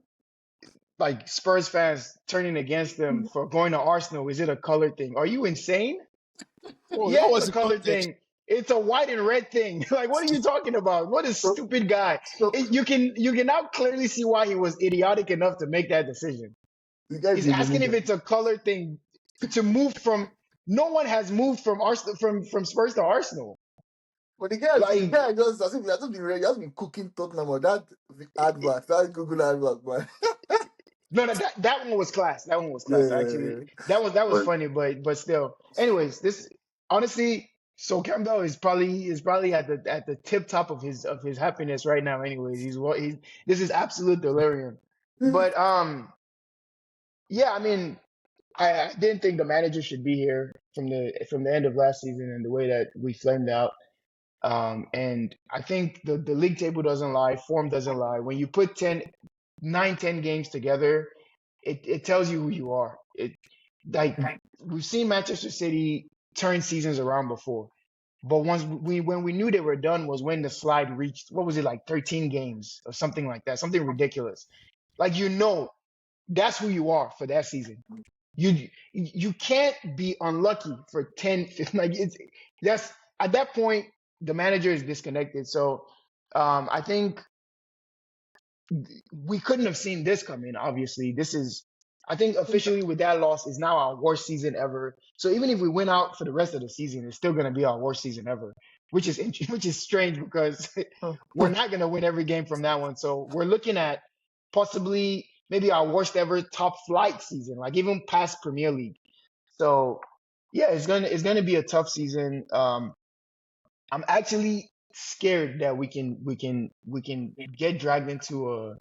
like Spurs fans turning against them for going to Arsenal. Is it a color thing? Are you insane? Oh, that Yeah, it's was a the color context. thing. It's a white and red thing. Like, what are you talking about? What a So, stupid guy. so You can now clearly see why he was idiotic enough to make that decision. the guy is He's a asking if villager. it's a color thing to move from. No one has moved from Arsenal from Spurs to Arsenal. But the guy Like, just, as if he has just been ready, he has been cooking Tottenham or that advert, that Google advert, man. no, no, that one was class. That one was Yeah, class. yeah, Actually, yeah. that was But funny, but still. Anyways, this honestly, so Campbell is probably at the tip top of his happiness right now. Anyways, he's this is absolute delirium. But yeah, I mean, I didn't think the manager should be here from the end of last season and the way that we flamed out. And I think the league table doesn't lie, form doesn't lie. When you put 10 games together, it tells you who you are. It like we've seen Manchester City turn seasons around before, but when we knew they were done was when the slide reached, what was it, like 13 games or something like that, something ridiculous. Like, that's who you are for that season. You can't be unlucky for 10 like that's at that point the manager is disconnected. So I think we couldn't have seen this coming. Obviously, I think officially with that loss is now our worst season ever. So even if we win out for the rest of the season, it's still going to be our worst season ever, which is strange because we're not going to win every game from that one. So we're looking at possibly maybe our worst ever top flight season, like even past Premier League. So yeah, it's gonna be a tough season. I'm actually scared that we can get dragged into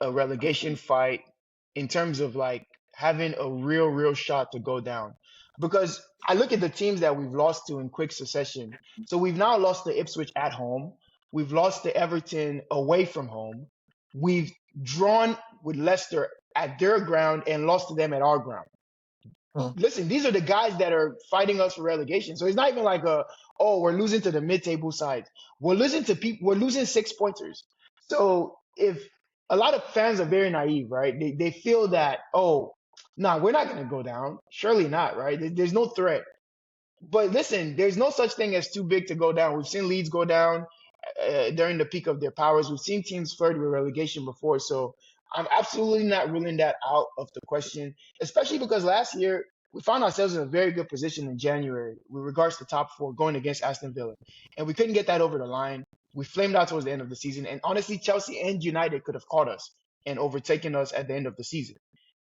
a relegation fight in terms of like having a real shot to go down. Because I look at the teams that we've lost to in quick succession. So we've now lost to Ipswich at home. We've lost to Everton away from home. We've drawn with Leicester at their ground and lost to them at our ground. Listen, these are the guys that are fighting us for relegation. So it's not even like we're losing to the mid-table sides. We're losing to people. We're losing 6 pointers. So if a lot of fans are very naive, right? They feel that, no, we're not going to go down. Surely not, right? There's no threat. But listen, there's no such thing as too big to go down. We've seen Leeds go down during the peak of their powers. We've seen teams flirt with relegation before. So I'm absolutely not ruling that out of the question, especially because last year we found ourselves in a very good position in January with regards to top four going against Aston Villa. And we couldn't get that over the line. We flamed out towards the end of the season. And honestly, Chelsea and United could have caught us and overtaken us at the end of the season.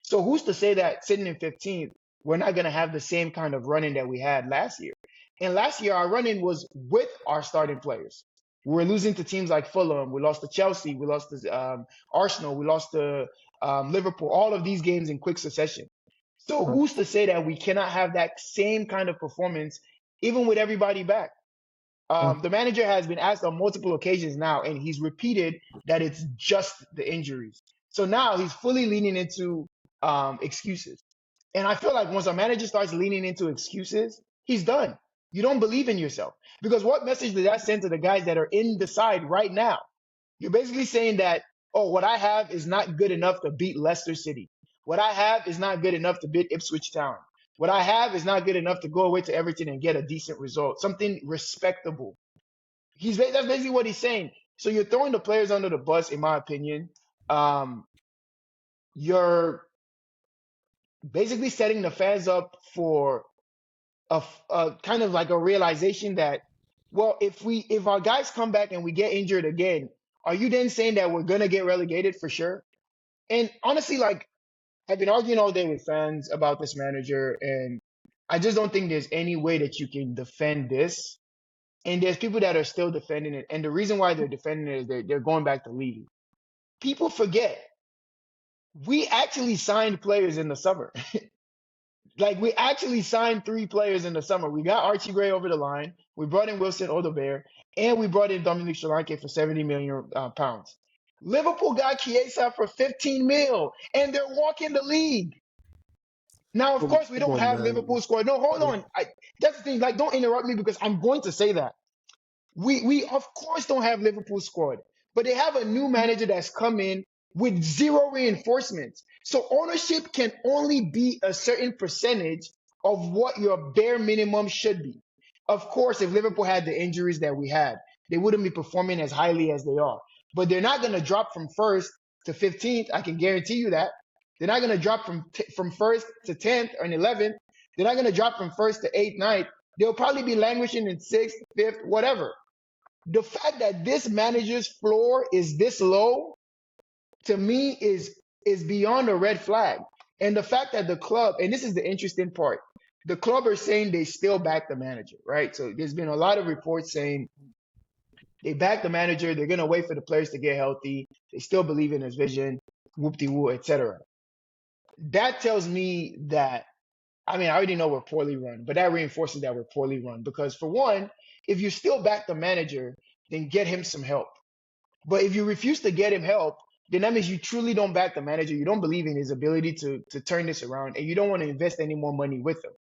So who's to say that sitting in 15th, we're not going to have the same kind of running that we had last year? And last year, our running was with our starting players. We were losing to teams like Fulham. We lost to Chelsea. We lost to Arsenal. We lost to Liverpool. All of these games in quick succession. So who's to say that we cannot have that same kind of performance, even with everybody back? The manager has been asked on multiple occasions now, and he's repeated that it's just the injuries. So now he's fully leaning into excuses. And I feel like once a manager starts leaning into excuses, he's done. You don't believe in yourself. Because what message does that send to the guys that are in the side right now? You're basically saying that, what I have is not good enough to beat Leicester City. What I have is not good enough to beat Ipswich Town. What I have is not good enough to go away to Everton and get a decent result, something respectable. That's basically what he's saying. So you're throwing the players under the bus, in my opinion. Um, you're basically setting the fans up for a kind of like a realization that, well, if our guys come back and we get injured again, are you then saying that we're gonna get relegated for sure? And honestly, like, I've been arguing all day with fans about this manager, and I just don't think there's any way that you can defend this and there's people that are still defending it. And the reason why they're defending it is they're going back to Levy. People forget we actually signed players in the summer. Like we actually signed 3 players in the summer. We got Archie Gray over the line. We brought in Wilson Odobear, and we brought in Dominic Solanke for 70 million pounds. Liverpool got Chiesa for 15 mil, and they're walking the league. Now, of course, we Come don't on, have man. Liverpool squad. No, hold on. That's the thing. Like, don't interrupt me because I'm going to say that. We of course don't have Liverpool squad, but they have a new manager that's come in with zero reinforcements. So ownership can only be a certain percentage of what your bare minimum should be. Of course, if Liverpool had the injuries that we had, they wouldn't be performing as highly as they are. But they're not going to drop from first to 15th. I can guarantee you that. They're not going to drop from first to 10th or 11th. They're not going to drop from first to 8th, 9th. They'll probably be languishing in 6th, 5th, whatever. The fact that this manager's floor is this low to me is beyond a red flag. And the fact that the club, and this is the interesting part, the club are saying they still back the manager, right? So there's been a lot of reports saying they back the manager, they're gonna wait for the players to get healthy, they still believe in his vision, whoop-de-woo, etc. That tells me that, I mean, I already know we're poorly run, but that reinforces that we're poorly run because for one, if you still back the manager, then get him some help. But if you refuse to get him help, then that means you truly don't back the manager. You don't believe in his ability to turn this around, and you don't want to invest any more money with him.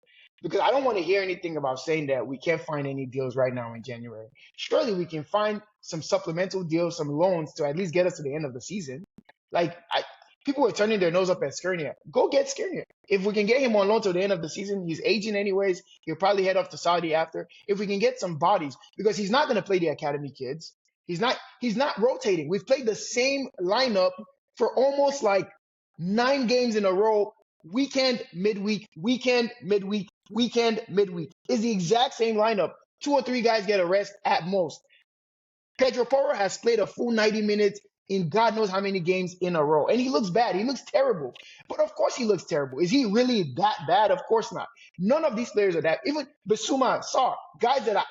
Because I don't want to hear anything about saying that we can't find any deals right now in January. Surely we can find some supplemental deals, some loans to at least get us to the end of the season. Like people are turning their nose up at Skriniar. Go get Skriniar. If we can get him on loan till the end of the season, he's aging anyways. He'll probably head off to Saudi after. If we can get some bodies, because he's not going to play the academy kids. He's not rotating. We've played the same lineup for almost like 9 games in a row. Weekend, midweek, weekend, midweek, weekend, midweek. It's the exact same lineup. 2 or 3 guys get a rest at most. Pedro Porro has played a full 90 minutes in God knows how many games in a row. And he looks bad. He looks terrible. But of course he looks terrible. Is he really that bad? Of course not. None of these players are that. Even Basuma, Sarr, guys that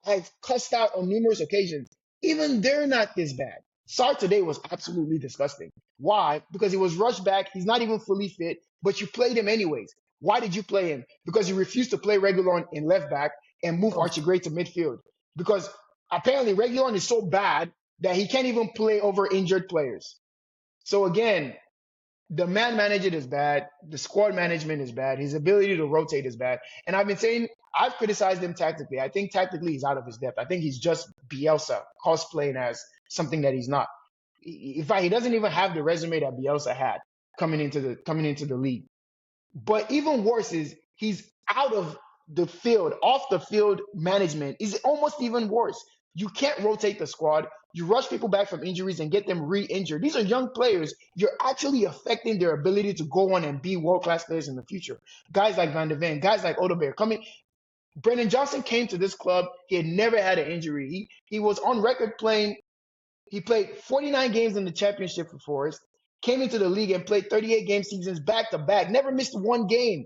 I've cussed out on numerous occasions, even they're not this bad. Sarr today was absolutely disgusting. Why? Because he was rushed back. He's not even fully fit, but you played him anyways. Why did you play him? Because you refused to play Regulon in left back and move Oh, Archie Gray to midfield. Because apparently Regulon is so bad that he can't even play over injured players. So again, the man management is bad. The squad management is bad. His ability to rotate is bad. And I've been saying, I've criticized him tactically. I think tactically he's out of his depth. I think he's just Bielsa cosplaying as something that he's not. In fact, he doesn't even have the resume that Bielsa had coming into the league. But even worse is he's out of the field, off the field management is almost even worse. You can't rotate the squad. You rush people back from injuries and get them re-injured. These are young players. You're actually affecting their ability to go on and be world-class players in the future. Guys like Van de Ven, guys like Odobear coming. Brendan Johnson came to this club. He had never had an injury. He was on record playing. He played 49 games in the championship for Forest, came into the league and played 38 game seasons back to back, never missed one game.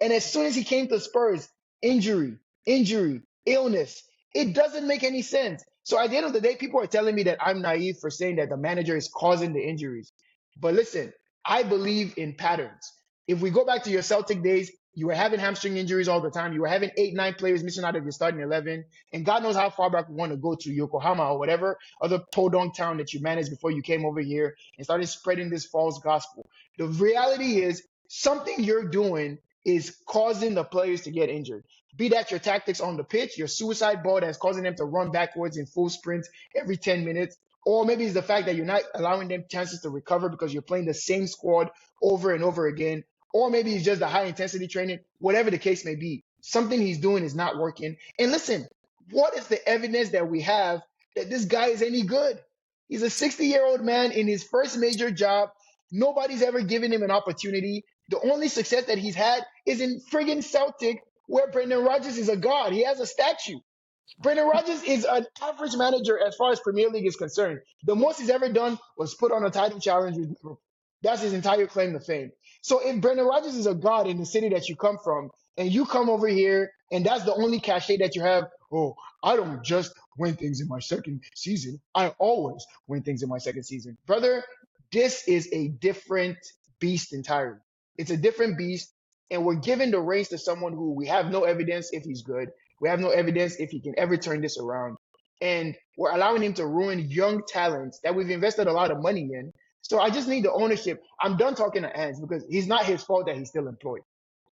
And as soon as he came to Spurs, injury, injury, illness. It doesn't make any sense. So at the end of the day, people are telling me that I'm naive for saying that the manager is causing the injuries. But listen, I believe in patterns. If we go back to your Celtic days, you were having hamstring injuries all the time. You were having 8, 9 players missing out of your starting 11. And God knows how far back we want to go to Yokohama or whatever other podunk town that you managed before you came over here and started spreading this false gospel. The reality is something you're doing is causing the players to get injured. Be that your tactics on the pitch, your suicide ball that's causing them to run backwards in full sprints every 10 minutes, or maybe it's the fact that you're not allowing them chances to recover because you're playing the same squad over and over again, or maybe it's just the high intensity training, whatever the case may be. Something he's doing is not working. And listen, what is the evidence that we have that this guy is any good? He's a 60-year-old man in his first major job. Nobody's ever given him an opportunity. The only success that he's had is in friggin' Celtic, where Brendan Rodgers is a god. He has a statue. Brendan Rodgers is an average manager as far as Premier League is concerned. The most he's ever done was put on a title challenge with Liverpool. That's his entire claim to fame. So if Brendan Rodgers is a god in the city that you come from, and you come over here And that's the only cachet that you have. Oh, I don't just win things in my second season. I always win things in my second season. Brother, this is a different beast entirely. It's a different beast. And we're giving the reins to someone who we have no evidence if he's good. We have no evidence if he can ever turn this around. And we're allowing him to ruin young talents that we've invested a lot of money in. So I just need the ownership. I'm done talking to Ants because it's not his fault that he's still employed.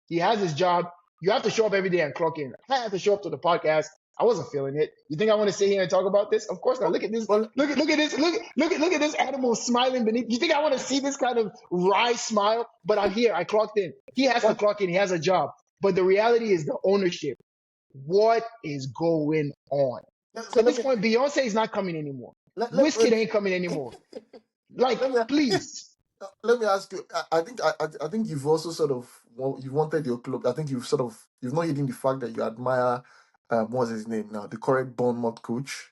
He has his job. You have to show up every day and clock in. I have to show up to the podcast. I wasn't feeling it. You think I want to sit here and talk about this? Of course not. Look at this. Well, Look at this. Look at this animal smiling beneath. You think I want to see this kind of wry smile? But I'm here. I clocked in. He has to well, clock in. He has a job. But the reality is the ownership. What is going on? so At this point, Beyonce is not coming anymore. let, let, Whiskey let, ain't coming anymore. Like, let me please. let me ask you. I think you've also sort of you wanted your club. I think you've not hidden the fact that you admire what's his name now, the current Bournemouth coach,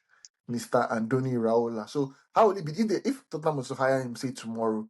Mr. Andoni Raola. So how will it be if Tottenham was to hire him, say tomorrow?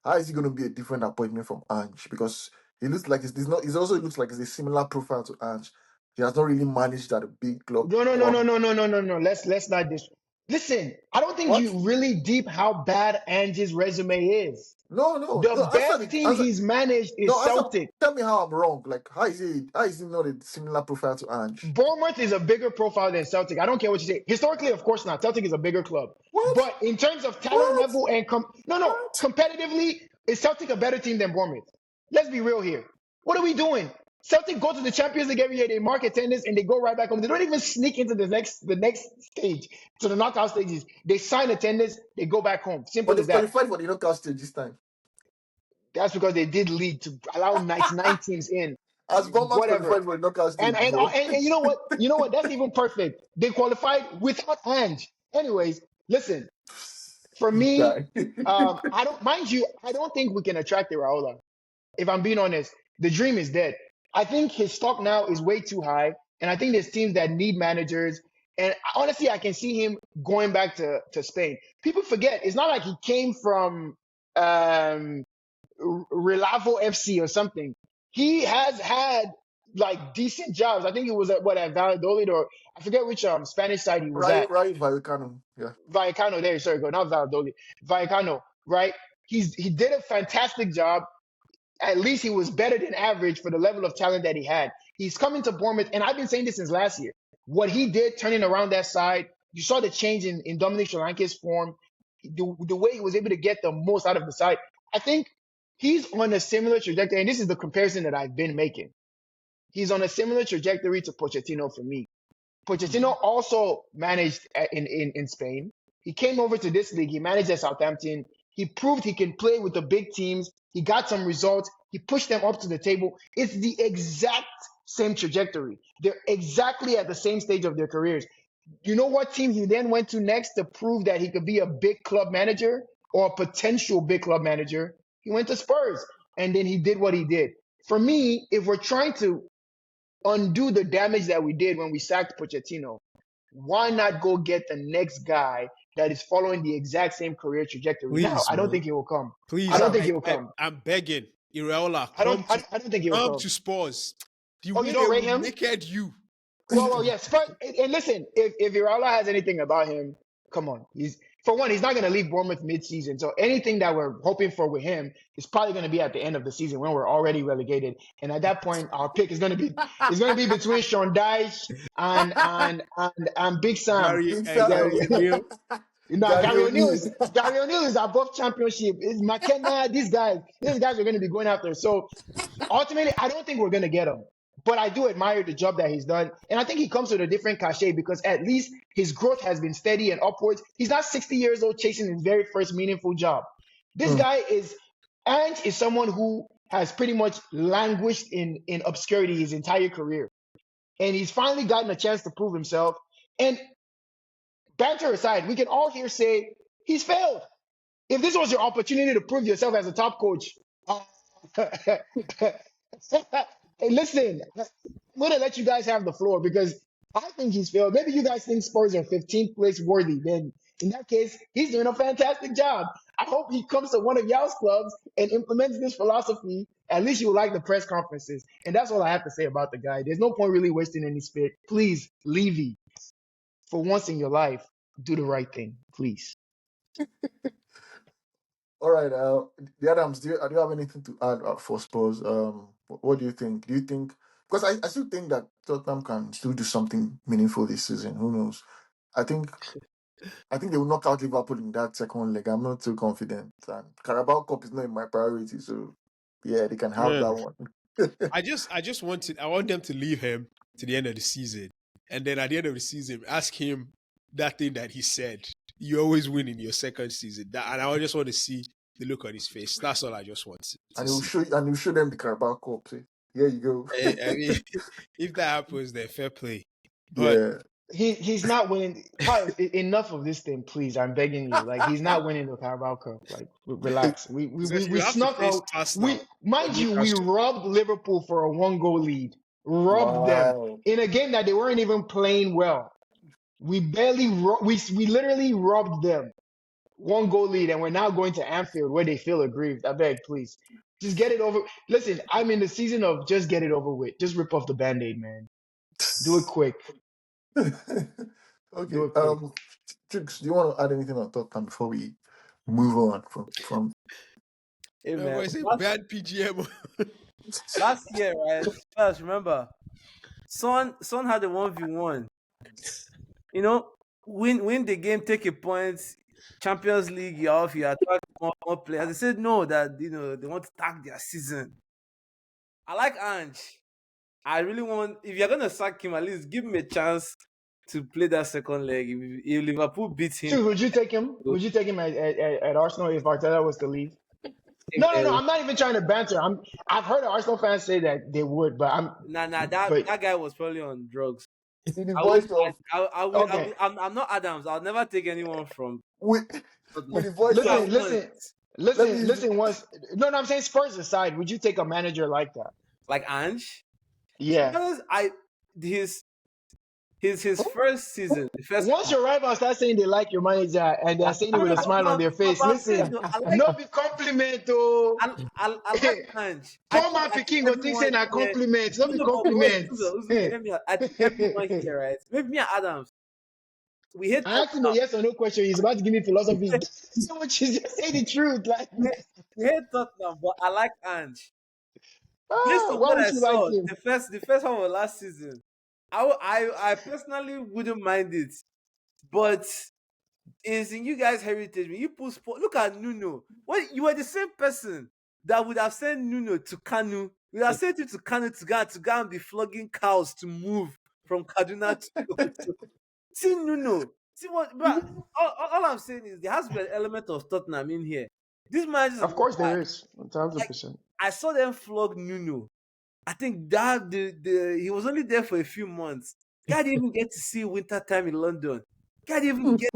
How is he going to be a different appointment from Ange? Because he looks like it's not. It also looks like it's a similar profile to Ange. He has not really managed at a big club. No, no, no, Or no, no, no, no, no, no. Let's not dis. Listen, I don't think what? you really deep how bad Ange's resume is. No, no, The no. best team Answer. he's managed is No, answer. Celtic. Tell me how I'm wrong. Like, how is he not a similar profile to Ange? Bournemouth is a bigger profile than Celtic. I don't care what you say. Historically, of course not. Celtic is a bigger club. What? But in terms of talent What? level and no, What? competitively, is Celtic a better team than Bournemouth? Let's be real here. What are we doing? Celtic go to the Champions League every year. They mark attendance and they go right back home. They don't even sneak into the next stage, to the knockout stages. They sign attendance. They go back home. But Simple as they've that. qualified for the knockout stage this time. That's because they did lead to allow 99 teams in. As Bournemouth Whatever. qualified for the knockout And stage, and bro. and, and you know what? You know what? That's even perfect. They qualified without Ange. Anyways, listen. For This me, guy. I don't mind you. I don't think we can attract Raola. If I'm being honest, the dream is dead. I think his stock now is way too high, and I think there's teams that need managers. And honestly, I can see him going back to Spain. People forget it's not like he came from Relavo FC or something. He has had like decent jobs. I think it was at Valladolid, or I forget which Spanish side he was at. Right, Vallecano. Yeah. Vallecano, there, sorry, go, not Valladolid. Vallecano, right? He did a fantastic job. At least he was better than average for the level of talent that he had. He's coming to Bournemouth, and I've been saying this since last year. What he did turning around that side, you saw the change in Dominic Solanke's form, the way he was able to get the most out of the side. I think he's on a similar trajectory, and this is the comparison that I've been making. He's on a similar trajectory to Pochettino for me. Pochettino also managed in Spain. He came over to this league. He managed at Southampton. He proved he can play with the big teams. He got some results. He pushed them up to the table. It's the exact same trajectory. They're exactly at the same stage of their careers. You know what team he then went to next to prove that he could be a big club manager or a potential big club manager? He went to Spurs, and then he did what he did. For me, if we're trying to undo the damage that we did when we sacked Pochettino, why not go get the next guy that is following the exact same career trajectory? Now, Please, I don't man. think he will come. I Please, don't think he will come. I'm begging. Ireola, I don't think he will come come. to Spurs. The Oh, way you they don't rate will him? naked you. Well, yeah. Spurs, and listen, if Iraola has anything about him, come on. For one, he's not going to leave Bournemouth mid-season. So anything that we're hoping for with him is probably going to be at the end of the season when we're already relegated. And at that point, our pick is going to be between Sean Dyche and Big Sam. Big Sam. Gary O'Neill. Gary O'Neill. Gary O'Neill is above championship. It's McKenna. These guys are going to be going after. So ultimately, I don't think we're going to get him. But I do admire the job that he's done. And I think he comes with a different cachet because at least his growth has been steady and upwards. He's not 60 years old chasing his very first meaningful job. This Mm. guy Ange is someone who has pretty much languished in obscurity his entire career. And he's finally gotten a chance to prove himself. And banter aside, we can all here say he's failed. If this was your opportunity to prove yourself as a top coach, uh, hey, listen, I'm gonna let you guys have the floor because I think he's failed. Maybe you guys think Spurs are 15th place worthy. Then in that case, he's doing a fantastic job. I hope he comes to one of y'all's clubs and implements this philosophy At least you like the press conferences. And that's all I have to say about the guy. There's no point really wasting any spit. Please, Levy, for once in your life, do the right thing, please. All right. The Adams, do you have anything to add for Spurs? What do you think? Do you think because I still think that Tottenham can still do something meaningful this season. Who knows? I think I think they will knock out Liverpool in that second leg. I'm not too confident. And Carabao Cup is not in my priority, so yeah, they can have Man, that one. I want them to leave him to the end of the season, and then at the end of the season, ask him that thing that he said. You always win in your second season, and I just want to see the look on his face. That's all I just want to And see. he'll show them the Carabao Cup. See? Here you go. I mean, if that happens, then fair play. But Yeah. He's not winning. Enough of this thing, please. I'm begging you. Like he's not winning the Carabao Cup. Like relax. because We you have to snuck face out. Arsenal or We Newcastle. robbed Liverpool for a 1 goal lead. Robbed them Wow. in a game that they weren't even playing well. We barely we literally robbed them 1 goal lead, and we're now going to Anfield where they feel aggrieved. I beg, please, just get it over. Listen, I'm in the season of just get it over with. Just rip off the band-aid, man. Do it quick. Okay. Do it quick. Trix, do you want to add anything on Tottenham before we move on from Hey Oh, man, boy, I say bad PGM. last year, right? First, remember, Son had a 1v1. You know, win the game, take a point. Champions League, you're off. You attack more players. They said no, that they want to tag their season. I like Ange. I really want. If you're gonna sack him, at least give him a chance to play that second leg. If Liverpool beats him, Dude, would you take him? Would you take him at Arsenal if Arteta was to leave? if, No. I'm not even trying to banter. I've heard Arsenal fans say that they would, but but that guy was probably on drugs. in the I will. voice of okay. I'm not Adams. I'll never take anyone from with with Tottenham. the voice Do I of want let me use Listen. Once no, I'm saying Spurs aside, would you take a manager like that? like Ange? To be Yeah. honest, his first season, the first Once your rivals start saying they like your manager and they're saying it with a smile on their face, I'm saying listen, though, no be compliment oh. I like Ange. Poor man I think Pikin go think everyone saying a here. compliment, no be No, but wait, compliment. hear me out. I think everyone here, right? Maybe me and Adams, we hate I asked him a Tottenham. yes or no question. He's about to give me philosophy. So much is just say the truth. Like, We hate Tottenham, but I like Ange. Based on why what would I you like saw, him? the first one of last season, I personally wouldn't mind it, but is in you guys' heritage. When you put sport, look at Nuno. Well, you were the same person that would have sent Nuno to Kanu. You would have sent him to Kanu to go and be flogging cows to move from Kaduna to see Nuno. See what, bro? All I'm saying is there has to be an element of Tottenham in here. These managers are Of not course bad. there is. Like 1,000%. I saw them flog Nuno. I think that the he was only there for a few months. Guy didn't even get to see winter time in London. Guy didn't even get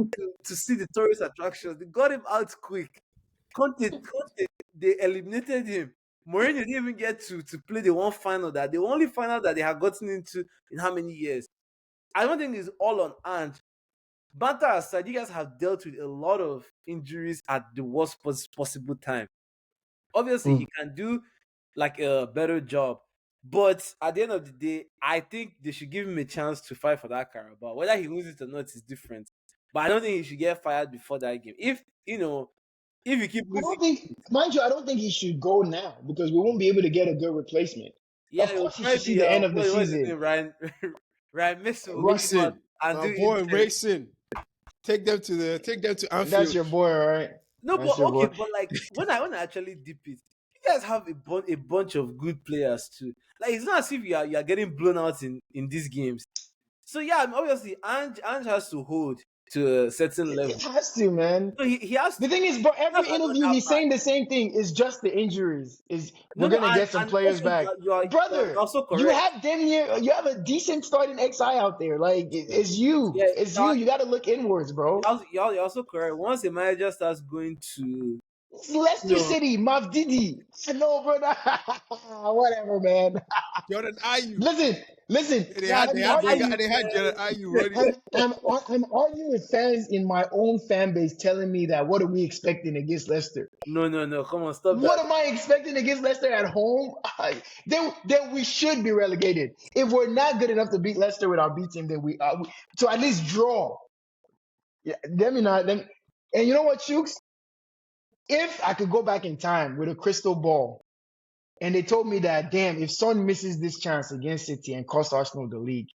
to see the tourist attractions. They got him out quick. Conte, they eliminated him. Mourinho didn't even get to play the one final that the only final that they had gotten into in how many years. I don't think it's all on Ange. Banter aside, you guys have dealt with a lot of injuries at the worst possible time. Obviously, he Mm. can do like a better job. But at the end of the day, I think they should give him a chance to fight for that Carabao. Whether he wins it or not is different. But I don't think he should get fired before that game. If you keep I losing, don't think, mind you, I don't think he should go now because we won't be able to get a good replacement. yeah, Of it will course, he try should see the the end of the what's his season. name, Ryan Ryan Mason will come out Racing, and my do boy, interim. racing. Take them to That's Anfield. your boy, right? No, That's but your okay, boy. but like when I actually dip it, you guys have a bunch of good players too. Like it's not as if you are getting blown out in these games. So yeah, obviously Ange has to hold to a certain level. It has to, man. So he has The to. thing is, bro, every That's not interview that he's bad. saying the same thing. It's just the injuries. Is No, we're no, gonna get some and players also back, you're brother. also You correct. have damn near. You have a decent starting XI out there. Like it's you. Yeah, It's you. You got to look inwards, bro. you're also correct. Once a manager starts going to It's Leicester No, City, Mav Didi. I know, brother. Whatever, man. Jordan Ayew. Listen, listen. They had Jordan they had they Ayew, got they had Jordan man. Ayew running. I'm arguing with fans in my own fan base telling me that what are we expecting against Leicester? No, no, no. Come on, stop What that. am I expecting against Leicester at home? Then we should be relegated. If we're not good enough to beat Leicester with our B team, then we to at least draw. Yeah, let me not. And you know what, Shooks? If I could go back in time with a crystal ball, and they told me that, damn, if Son misses this chance against City and costs Arsenal the league,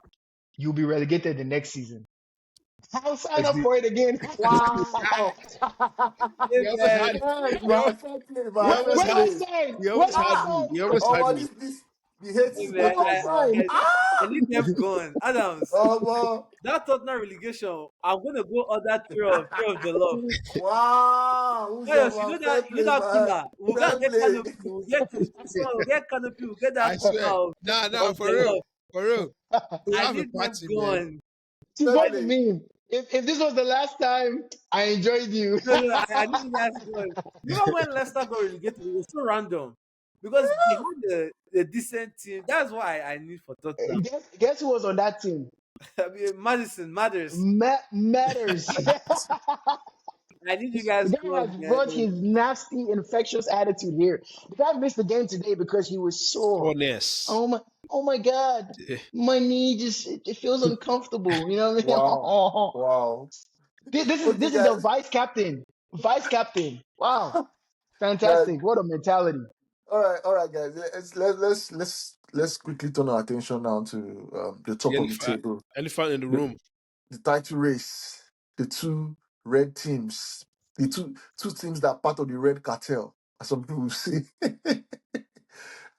you'll be relegated the next season. I'll sign up Exactly. for it again. Wow. Hey, We almost man. had it. Yes, We, man. al- Fair play, we man. Fair almost What did had I play. say? we What almost did I had Ah, you. say? We almost oh, had man, you. the hate Hey, is What man. did I paying, man. say? I need them gone. Adams, Oh, man. that Tottenham relegation, I'm gonna go order three of the love. Wow. Who's that, Yes, you man? know Fair that play, man. cooler. We'll go Fair and get play. canopy. We'll get Christmas one. We'll get canopy. We'll get that I cooler swear. Nah, of for the real. love. For real. We'll I have a need them party, man. gone. She's Fair what I the play. meme. If this was the last time I enjoyed you, no, no, I need you guys gone. Even when Leicester got relegated, it was so random because they had a decent team. That's why I need for Tottenham. guess who was on that team? I mean, Madison matters. Matters. I need you The guys guy has gone, man. brought his nasty, infectious attitude here. The guy missed the game today because he was sore. Soreness. Oh my, oh my God, Eh, my knee just it feels uncomfortable. You know what I mean? Wow. Wow. This Okay, is the guys. vice captain. Vice captain. Wow, Guys. fantastic! What a mentality. All right, guys. Let's quickly turn our attention now to the top The of the elephant. table, Elephant in the the, room. the title race, the two red teams, the two teams that are part of the red cartel, as some people will say.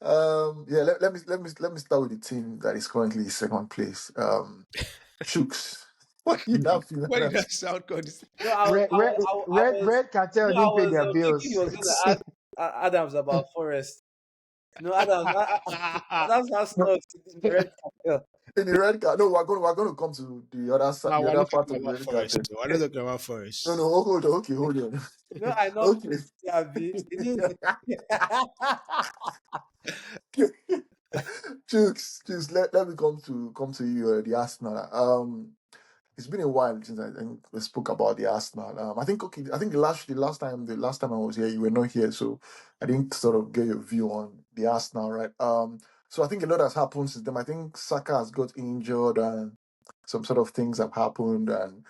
Yeah. Let me start with the team that is currently in second place. Shooks. What you not feeling Why did that? that sound called? No, Red cartel no, I didn't pay was their thinking he bills. was gonna ask Adams about Forest. No, Adams, Adams has stuff in the red cartel. In the red card. No, we're gonna come to the other side, No, the we're other not part talking of the about red cartel. Forest. We're not talking about No, Forest. no, hold on. Okay, hold on. No, I know Okay. Abi. Chooks, let me come to you, the Arsenal. It's been a while since I think we spoke about the Arsenal. I think the last time I was here, you were not here, so I didn't sort of get your view on the Arsenal, right? So I think a lot has happened since then. I think Saka has got injured and some sort of things have happened, and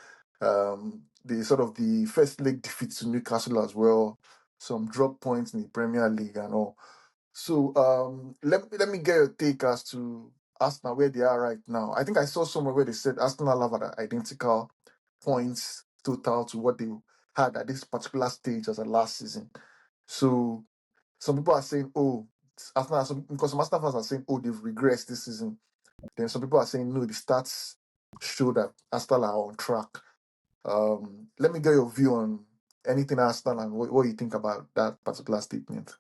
the first leg defeat to Newcastle as well, some drop points in the Premier League and all. So let me get your take as to Arsenal where they are right now. I think I saw somewhere where they said Arsenal have an identical points total to what they had at this particular stage as a last season. So some people are saying, oh, because some Arsenal fans are saying, oh, they've regressed this season. Then some people are saying, no, the stats show that Arsenal are on track. Let me get your view on anything Arsenal and what you think about that particular statement.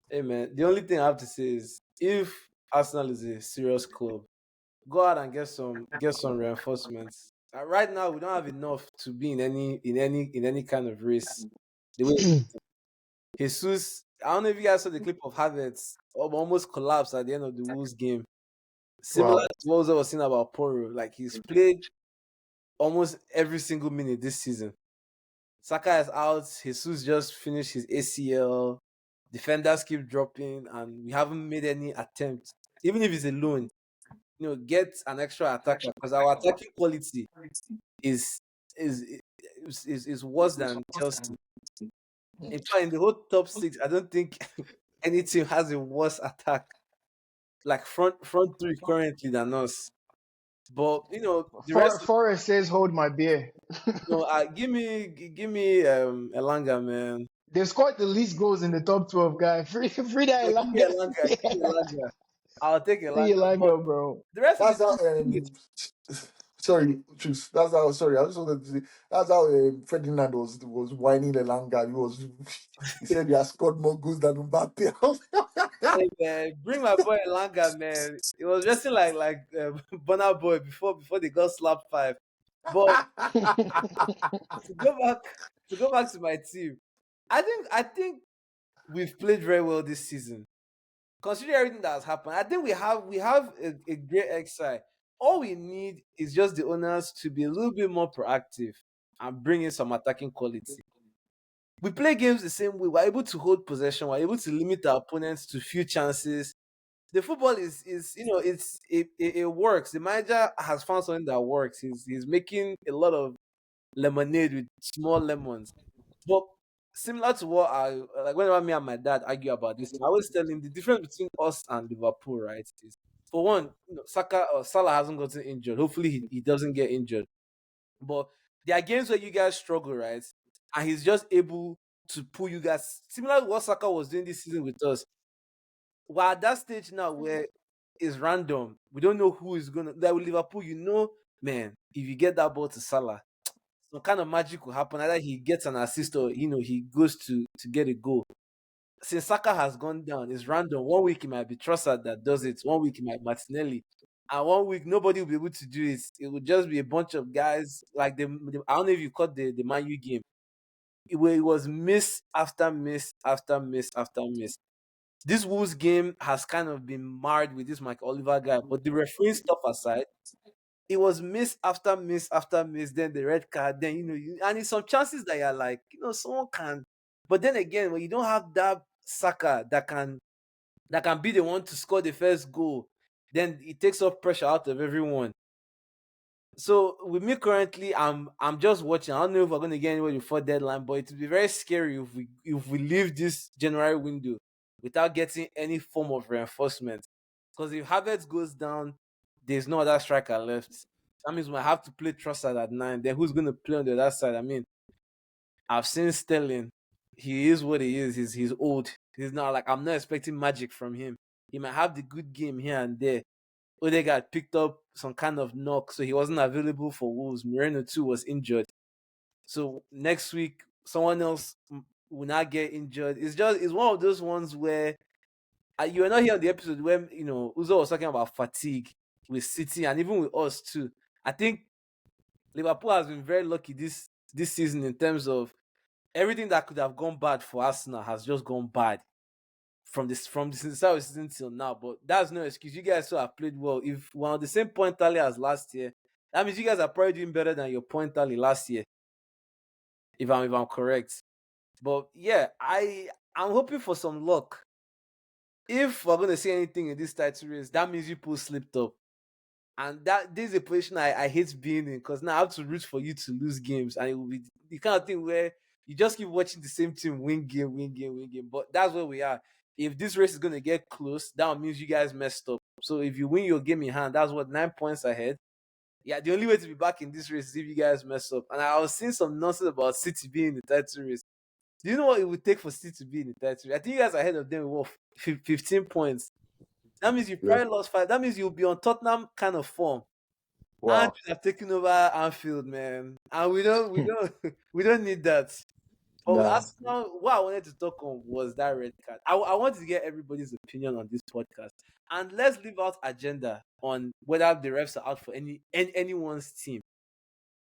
Hey man, the only thing I have to say is if Arsenal is a serious club, go out and get some reinforcements. Right now, we don't have enough to be in any kind of race. The way Jesus, I don't know if you guys saw the clip of Havertz almost collapsed at the end of the Wolves game. Similar Wow. to what I was saying about Poro, like he's played almost every single minute this season. Saka is out. Jesus just finished his ACL. Defenders keep dropping, and we haven't made any attempt, even if it's a loan. Get an extra attacker because our attacking quality is is is worse than Chelsea. In fact, in the whole top six, I don't think any team has a worse attack, like front three currently than us. But the rest of Forrest says, "Hold my beer." give me Elanga, man. They scored the least goals in the top 12, guy. Free that Yeah, give me Elanga. Elanga. Give me Elanga. I'll take Free Elanga. But Elanga, bro. the rest of the That's how. team, is Sorry, choose. That's how. Sorry, I just wanted to say. That's how Ferdinand was whining Elanga. He said he has scored more goals than Mbappe. hey, man, bring my boy Elanga, man. It was dressing like Burna Boy before they got slapped five. But to go back to my team. I think we've played very well this season. Considering everything that has happened, I think we have a great exercise. All we need is just the owners to be a little bit more proactive and bring in some attacking quality. We play games the same way. We're able to hold possession. We're able to limit our opponents to few chances. The football is it works. The manager has found something that works. He's making a lot of lemonade with small lemons. But similar to what I like whenever me and my dad argue about this, I always tell him the difference between us and Liverpool, right? Is for one, Saka or Salah hasn't gotten injured. Hopefully he doesn't get injured. But there are games where you guys struggle, right? And he's just able to pull you guys similar to what Saka was doing this season with us. We're at that stage now where it's random. We don't know who is gonna like with Liverpool, man, if you get that ball to Salah, some kind of magic will happen. Either he gets an assist or he goes to get a goal. Since Saka has gone down, it's random. One week it might be Trossard that does it. One week it might be Martinelli, and one week nobody will be able to do it. It would just be a bunch of guys like I don't know if you caught the Man U game. It was miss after miss after miss after miss. This Wolves game has kind of been marred with this Mike Oliver guy, but the refereeing stuff aside, it was miss after miss after miss, then the red card, then and it's some chances that you're like, someone can. But then again, when you don't have that Saka that can be the one to score the first goal, then it takes off pressure out of everyone. So with me currently, I'm just watching. I don't know if we're gonna get anywhere before deadline, but it will be very scary if we leave this January window without getting any form of reinforcement. Because if Havertz goes down, there's no other striker left. That means we might have to play Trossard at 9. Then who's gonna play on the other side? I mean, I've seen Sterling. He is what he is. He's old. He's not like I'm not expecting magic from him. He might have the good game here and there. Odegaard picked up some kind of knock, so he wasn't available for Wolves. Moreno too was injured. So next week, someone else will not get injured. It's one of those ones where you were not here on the episode when Uzo was talking about fatigue with City and even with us too. I think Liverpool has been very lucky this season in terms of everything that could have gone bad for Arsenal has just gone bad from the start of the season till now. But that's no excuse. You guys still have played well. If we're on the same point tally as last year, that means you guys are probably doing better than your point tally last year, if I'm correct. But yeah, I'm hoping for some luck. If we're gonna see anything in this title race, that means you pull slipped up. And that this is a position I hate being in because now I have to root for you to lose games, and it will be the kind of thing where you just keep watching the same team win game, win game, win game. But that's where we are. If this race is gonna get close, that means you guys messed up. So if you win your game in hand, that's what 9 points ahead. Yeah, the only way to be back in this race is if you guys mess up. And I was seeing some nonsense about City being in the title race. Do you know what it would take for City to be in the title race? I think you guys are ahead of them with what, 15 points. That means you Yeah. probably lost 5. That means you'll be on Tottenham kind of form. And Wow. we have taken over Anfield, man. And we don't we don't need that. But with Nah. Arsenal, what I wanted to talk on was that red card. I wanted to get everybody's opinion on this podcast. And let's leave out agenda on whether the refs are out for anyone's team.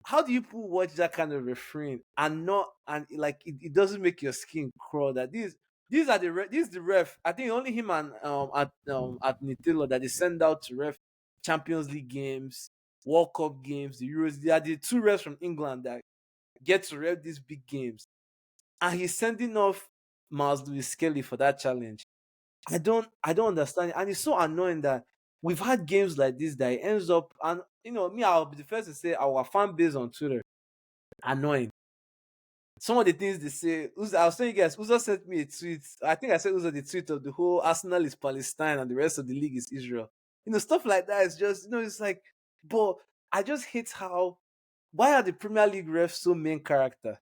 How do you people watch that kind of refereeing and not and like it doesn't make your skin crawl that these are this is the ref. I think only him and at Nitilo that they send out to ref Champions League games, World Cup games, the Euros. They are the two refs from England that get to ref these big games. And he's sending off Miles Lewis Skelly for that challenge. I don't understand it. And it's so annoying that we've had games like this that it ends up and me, I'll be the first to say our fan base on Twitter annoying. Some of the things they say, I was telling you guys, Uzo sent me a tweet. I think I said Uzo the tweet of the whole Arsenal is Palestine and the rest of the league is Israel. Stuff like that is just, it's like, but I just hate how, why are the Premier League refs so main character?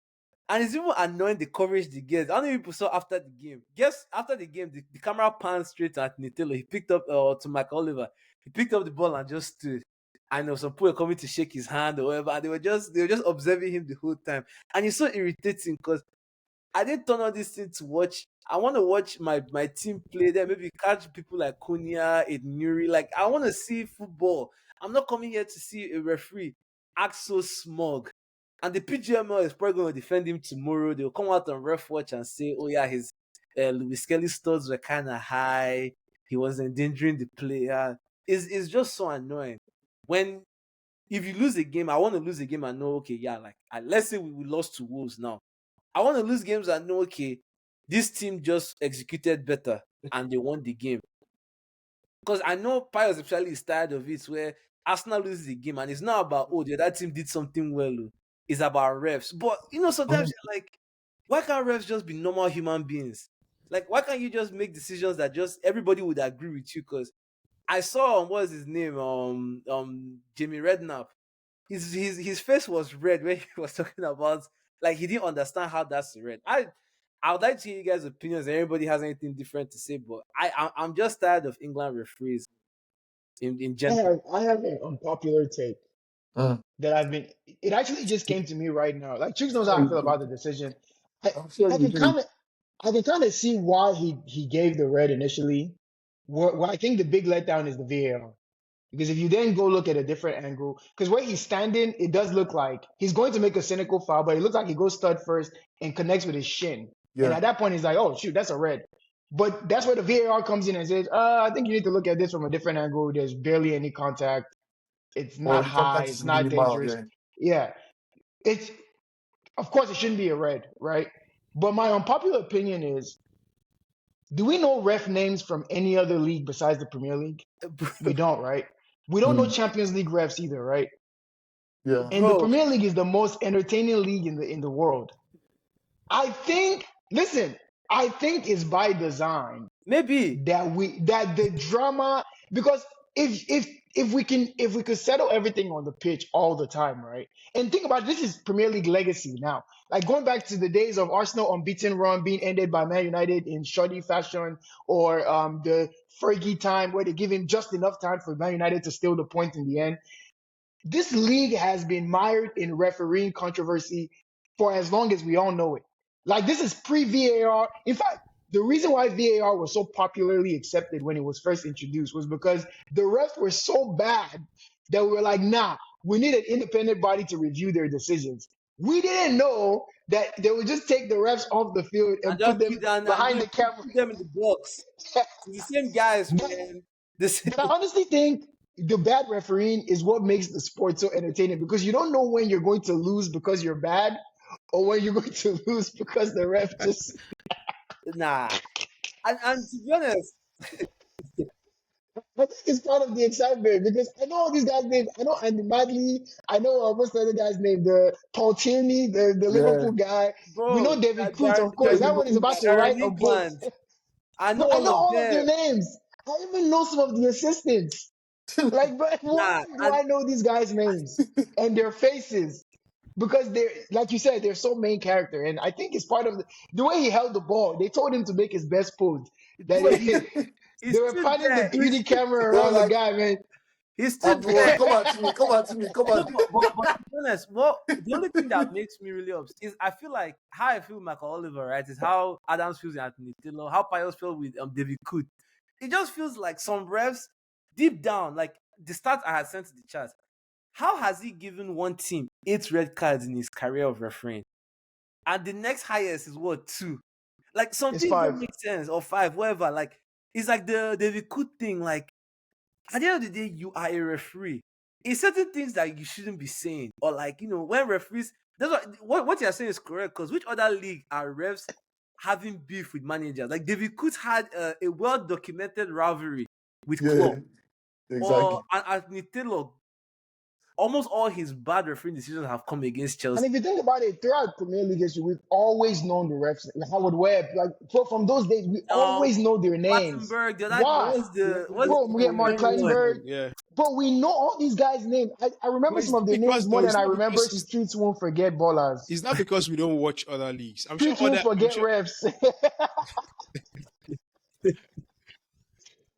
And it's even annoying the coverage they get. I don't know if people saw after the game. Guess after the game, the camera panned straight at Nitelo. He picked up to Mike Oliver. He picked up the ball and just stood. I know some people were coming to shake his hand or whatever, and they were just observing him the whole time. And it's so irritating because I didn't turn on this thing to watch. I want to watch my team play there, maybe catch people like Konya, Nuri. Like I want to see football. I'm not coming here to see a referee act so smug And the PGML is probably going to defend him tomorrow. They'll come out on ref watch and say, oh yeah, his Louis Skelly studs were kind of high. He was endangering the player. It's just so annoying. When if you lose a game, I want to lose a game and know, okay, yeah, like let's say we lost to Wolves now. I want to lose games and know, okay, this team just executed better and they won the game. Because I know Pius especially is tired of it where Arsenal loses the game and it's not about, oh, the other team did something well. It's about refs. But, sometimes you're like, why can't refs just be normal human beings? Like, why can't you just make decisions that just everybody would agree with you? Because I saw, what was his name? Jamie Redknapp. His face was red when he was talking about, like, he didn't understand how that's red. I would like to hear you guys' opinions. Everybody has anything different to say, but I'm just tired of England referees in general. I have an unpopular take Mm. that it actually just came to me right now. Like, Chicks knows how I feel about the decision. I, I'm sure I you can do. kind of, I can kind of see why he gave the red initially. What I think the big letdown is the VAR. Because if you then go look at a different angle, because where he's standing, it does look like he's going to make a cynical foul, but it looks like he goes stud first and connects with his shin. And Yeah. at that point, he's like, oh, shoot, that's a red. But that's where the VAR comes in and says, I think you need to look at this from a different angle. There's barely any contact. It's Or not the high. contact It's is not minimal. dangerous. Yeah. Yeah. It's, of course, it shouldn't be a red, right? But my unpopular opinion is, do we know ref names from any other league besides the Premier League? We don't, right? We don't know Mm. Champions League refs either, right? Yeah. And the Bro, Premier League is the most entertaining league in the world. I think, listen, I think it's by design maybe. that the drama, because if we could settle everything on the pitch all the time, right? And think about it, this is Premier League legacy now. Like going back to the days of Arsenal unbeaten run being ended by Man United in shoddy fashion, or the Fergie time where they give him just enough time for Man United to steal the point in the end. This league has been mired in refereeing controversy for as long as we all know it. Like, this is pre-VAR. In fact, the reason why VAR was so popularly accepted when it was first introduced was because the refs were so bad that we were like, nah, we need an independent body to review their decisions. We didn't know that they would just take the refs off the field And and put just put them down and behind just the camera. put them in the box. It's the same guys, But man. This But I honestly think the bad refereeing is what makes the sport so entertaining, because you don't know when you're going to lose because you're bad or when you're going to lose because the ref just. nah. And to be honest, I think it's part of the excitement because I know all these guys' names. I know Andy Madley. I know most of the guy's name. The Paul Tierney, the Yeah. Liverpool guy. We know bro, David Kuntz, Gary, of course. David That one is about to Gary write a book. Linkland. I know But I all know of all of their them. names. I even know some of the assistants. Like, but why Nah, do and I know these guys' names and their faces? Because they're, like you said, they're so main character, and I think it's part of the way he held the ball. They told him to make his best pose. That bro, they he's were still panning the there. 3D camera They were around the like, guy, man. He's still I'm the one. there. Come on to me. Come on to me. Come No, on. but to be honest, what the only thing that makes me really upset is I feel like how I feel with Michael Oliver, right? Is how Adams feels with Anthony Taylor, how Pius felt with David Coot. It just feels like some refs deep down, like the stats I had sent to the chat. How has he given one team 8 red cards in his career of refereeing? And the next highest is what, 2? Like some It's things don't 5. make sense, or 5, whatever. Like it's like the David Coot thing. Like at the end of the day, you are a referee. It's certain things that you shouldn't be saying, or like when referees. That's what you're saying is correct. Because which other league are refs having beef with managers? Like David Coates had a well documented rivalry with Klopp, Yeah. or Exactly. Anthony Taylor. Almost all his bad refereeing decisions have come against And Chelsea. if you think about it, throughout Premier League history, we've always known the refs. Like Howard Webb, like from those days, we always know their names. Battenberg, the other Why? Yeah, what's Bro, we the get Mark young one? Kleinberg. yeah. But we know all these guys' names. I But remember it's some of not their names because more though. than It's I not remember because Streets Won't Forget Ballers. it's not because we don't watch other leagues. I'm sure Streets Won't other. I'm Forget sure. Refs.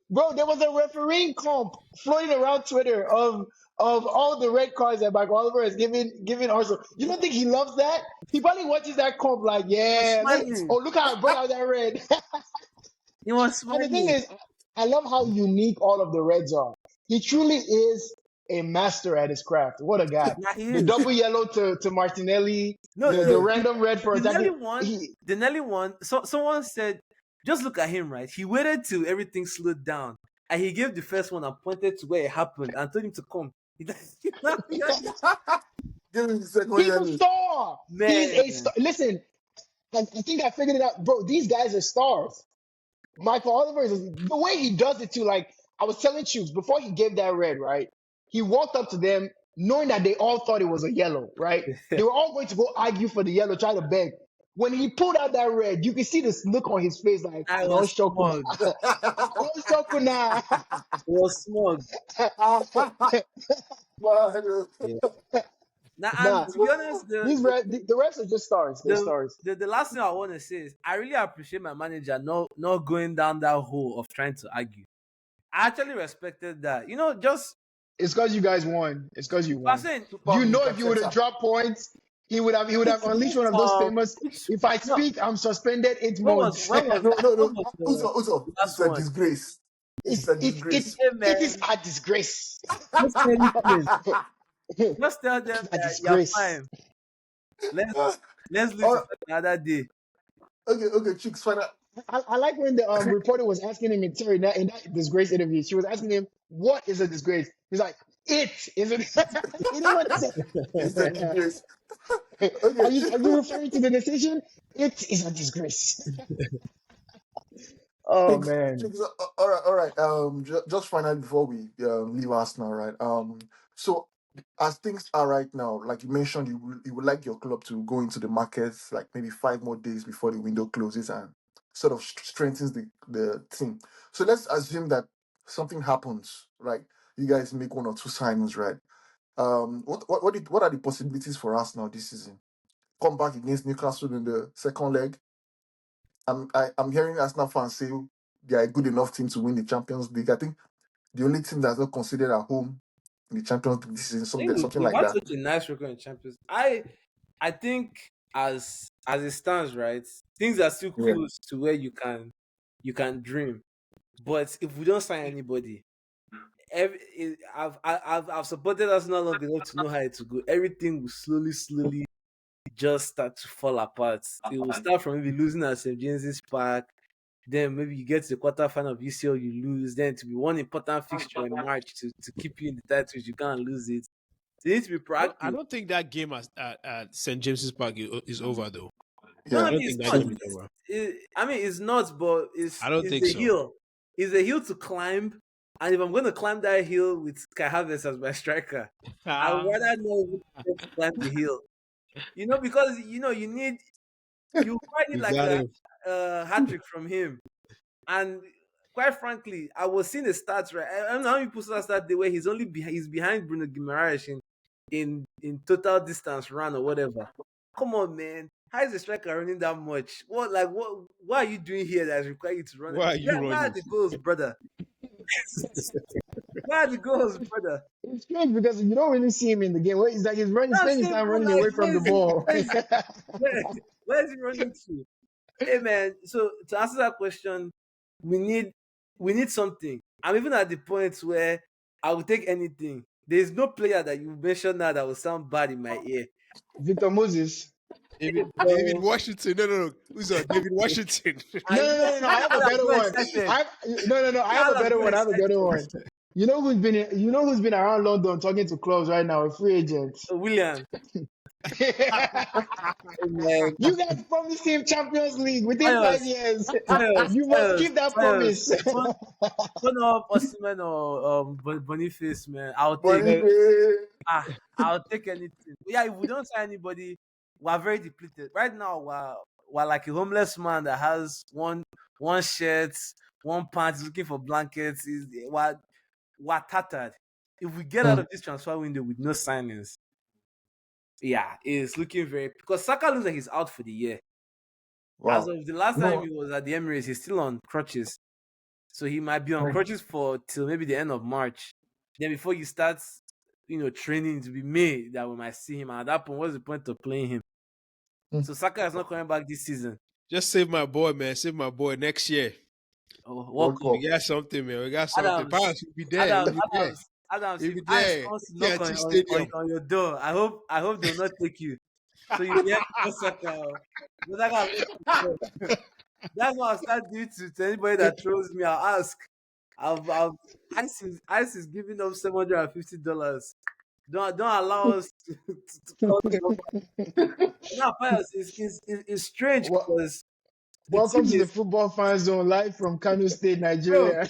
Bro, there was a refereeing comp floating around Twitter of all the red cards that Mike Oliver has given Arsenal. You don't think he loves that? He probably watches that comp like, He was yeah, look, smiling. oh, look how I brought out that red. He was And the thing smiling. is, I love how unique all of the reds are. He truly is. a master at his craft. What a guy! Nah, he The is. double yellow to Martinelli, No, the random red for the Nelly attacking. one, the Nelly one. So someone said, just look at him, right? He waited till everything slowed down, and he gave the first one and pointed to where it happened and told him to come. Give him the second He's a yellow. star. He's a Man, star. Listen, I think I figured it out, bro. These guys are stars. Michael Oliver is the way he does it too. Like I was telling Chooks before he gave that red, right? He walked up to them knowing that they all thought it was a yellow, right? They were all going to go argue for the yellow, try to beg. When he pulled out that red, you can see this look on his face, like I I don't was show now. smug. I don't show now. It was smug. Yeah. Now, and Nah, to be honest, these the refs are just stars. They're the, stars. the last thing I want to say is I really appreciate my manager not going down that hole of trying to argue. I actually respected that. Just It's because you guys won. It's because you I'm won. saying You know, if you would have dropped points, he would have unleashed one of those famous. If I no. speak, I'm suspended 8 months. When was No, no, when no. was Uzo, the it's last a one? disgrace. It's a disgrace. Hey It is man, a disgrace. just tell anything. It's Just tell them a that you're disgrace. fine. Let's All let's leave right, it for another day. okay, Chicks, final. I like when the reporter was asking him in that disgrace interview. She was asking him, "What is a disgrace?" He's like, "It is a." He didn't want to It's a say. disgrace. Are Okay, you referring to the decision? It is a disgrace. Oh Chicks, man. Chicks, all right, all right. Just finally before we leave Arsenal, right? So as things are right now, like you mentioned, you would like your club to go into the markets like maybe 5 more days before the window closes and sort of strengthens the team. So let's assume that something happens, right? You guys make one or two signings, right? What are the possibilities for Arsenal this season? Come back against Newcastle in the second leg. I'm hearing Arsenal fans say they are a good enough team to win the Champions League. I think the only team that's not considered at home in the Champions League this season, I think something we've like had that. such a nice record in Champions. I think as it stands, right, things are still Yeah. close to where you can dream. But if we don't sign anybody, I've supported Arsenal long enough to know how it will go. Everything will slowly just start to fall apart. It will start from maybe losing at St. James's Park, then maybe you get to the quarterfinal of UCL, you lose. Then to be one important fixture in March to keep you in the titles, you can't lose it. So you need to be I proactive. don't think that game at St James's Park is over though. No, I no, Yeah. don't it's think that not. game is over. I mean, it's not, but I it's don't it's think a so. hill. It's a hill to climb, and if I'm going to climb that hill with Kai Havertz as my striker, I would rather know who to climb the hill. Because you quite need You like got a, him. a hat trick from him. And quite frankly, I was seeing the stats right. I don't know how many people saw that day where he's behind Bruno Guimaraes in total distance run or whatever. Come on, man. How is the striker running that much? What are you doing here that's required you to run? Why are you Where are running? the goals, brother? Where are the goals, brother? It's strange because you don't really see him in the game. It's like he's running, I'm spending his saying, time bro, running like, away from the ball. where, where is he running to? Hey man, so to answer that question, we need we need something. I'm even at the point where I will take anything. There's no player that you mentioned now that will sound bad in my ear. Victor Moses. Hey, David bro, Washington. No. Who's on David Washington? No, and no, no, no, no. I have a I'm better so one. excited. I have a I'm better so one. I have a better excited. one. You know who's been around London talking to clubs right now, a free agent. William, You hey, man, guys promised him Champions League within five Pius, years. Pius, You must Pius, keep that Pius. promise. Turn up Osimhen or Boniface, man. Boniface. I'll take anything. Yeah, if we don't sign anybody, we're very depleted. Right now, we're like a homeless man that has one shirt, one pants, looking for blankets. We're tattered. If we get out Hmm. of this transfer window with no signings, yeah, it's looking very because Saka looks like he's out for the year. As Wow. of the last time No. he was at the Emirates, he's still on crutches. So he might be on crutches for till maybe the end of March. Then before you start, training to be May, that we might see him. And at that point, what's the point of playing him? Hmm. So Saka is not coming back this season. Just save my boy, man. Save my boy next year. Oh, World welcome. We Cup. got something, man. We got something. Adams, Pirates will be there. He'll be there. Adams, He'll if be ICE there. comes to knock TNT Stadium. on your door, I hope they'll not take you. So you hear Osaka. Osaka, that's what I'll start doing to anybody that throws me. I'll ask. I'll ICE is giving up $750. Don't allow us to call the number. Now, Pius is strange Well, because the welcome team to the is Football Fan Zone live from Kano State, bro. Nigeria.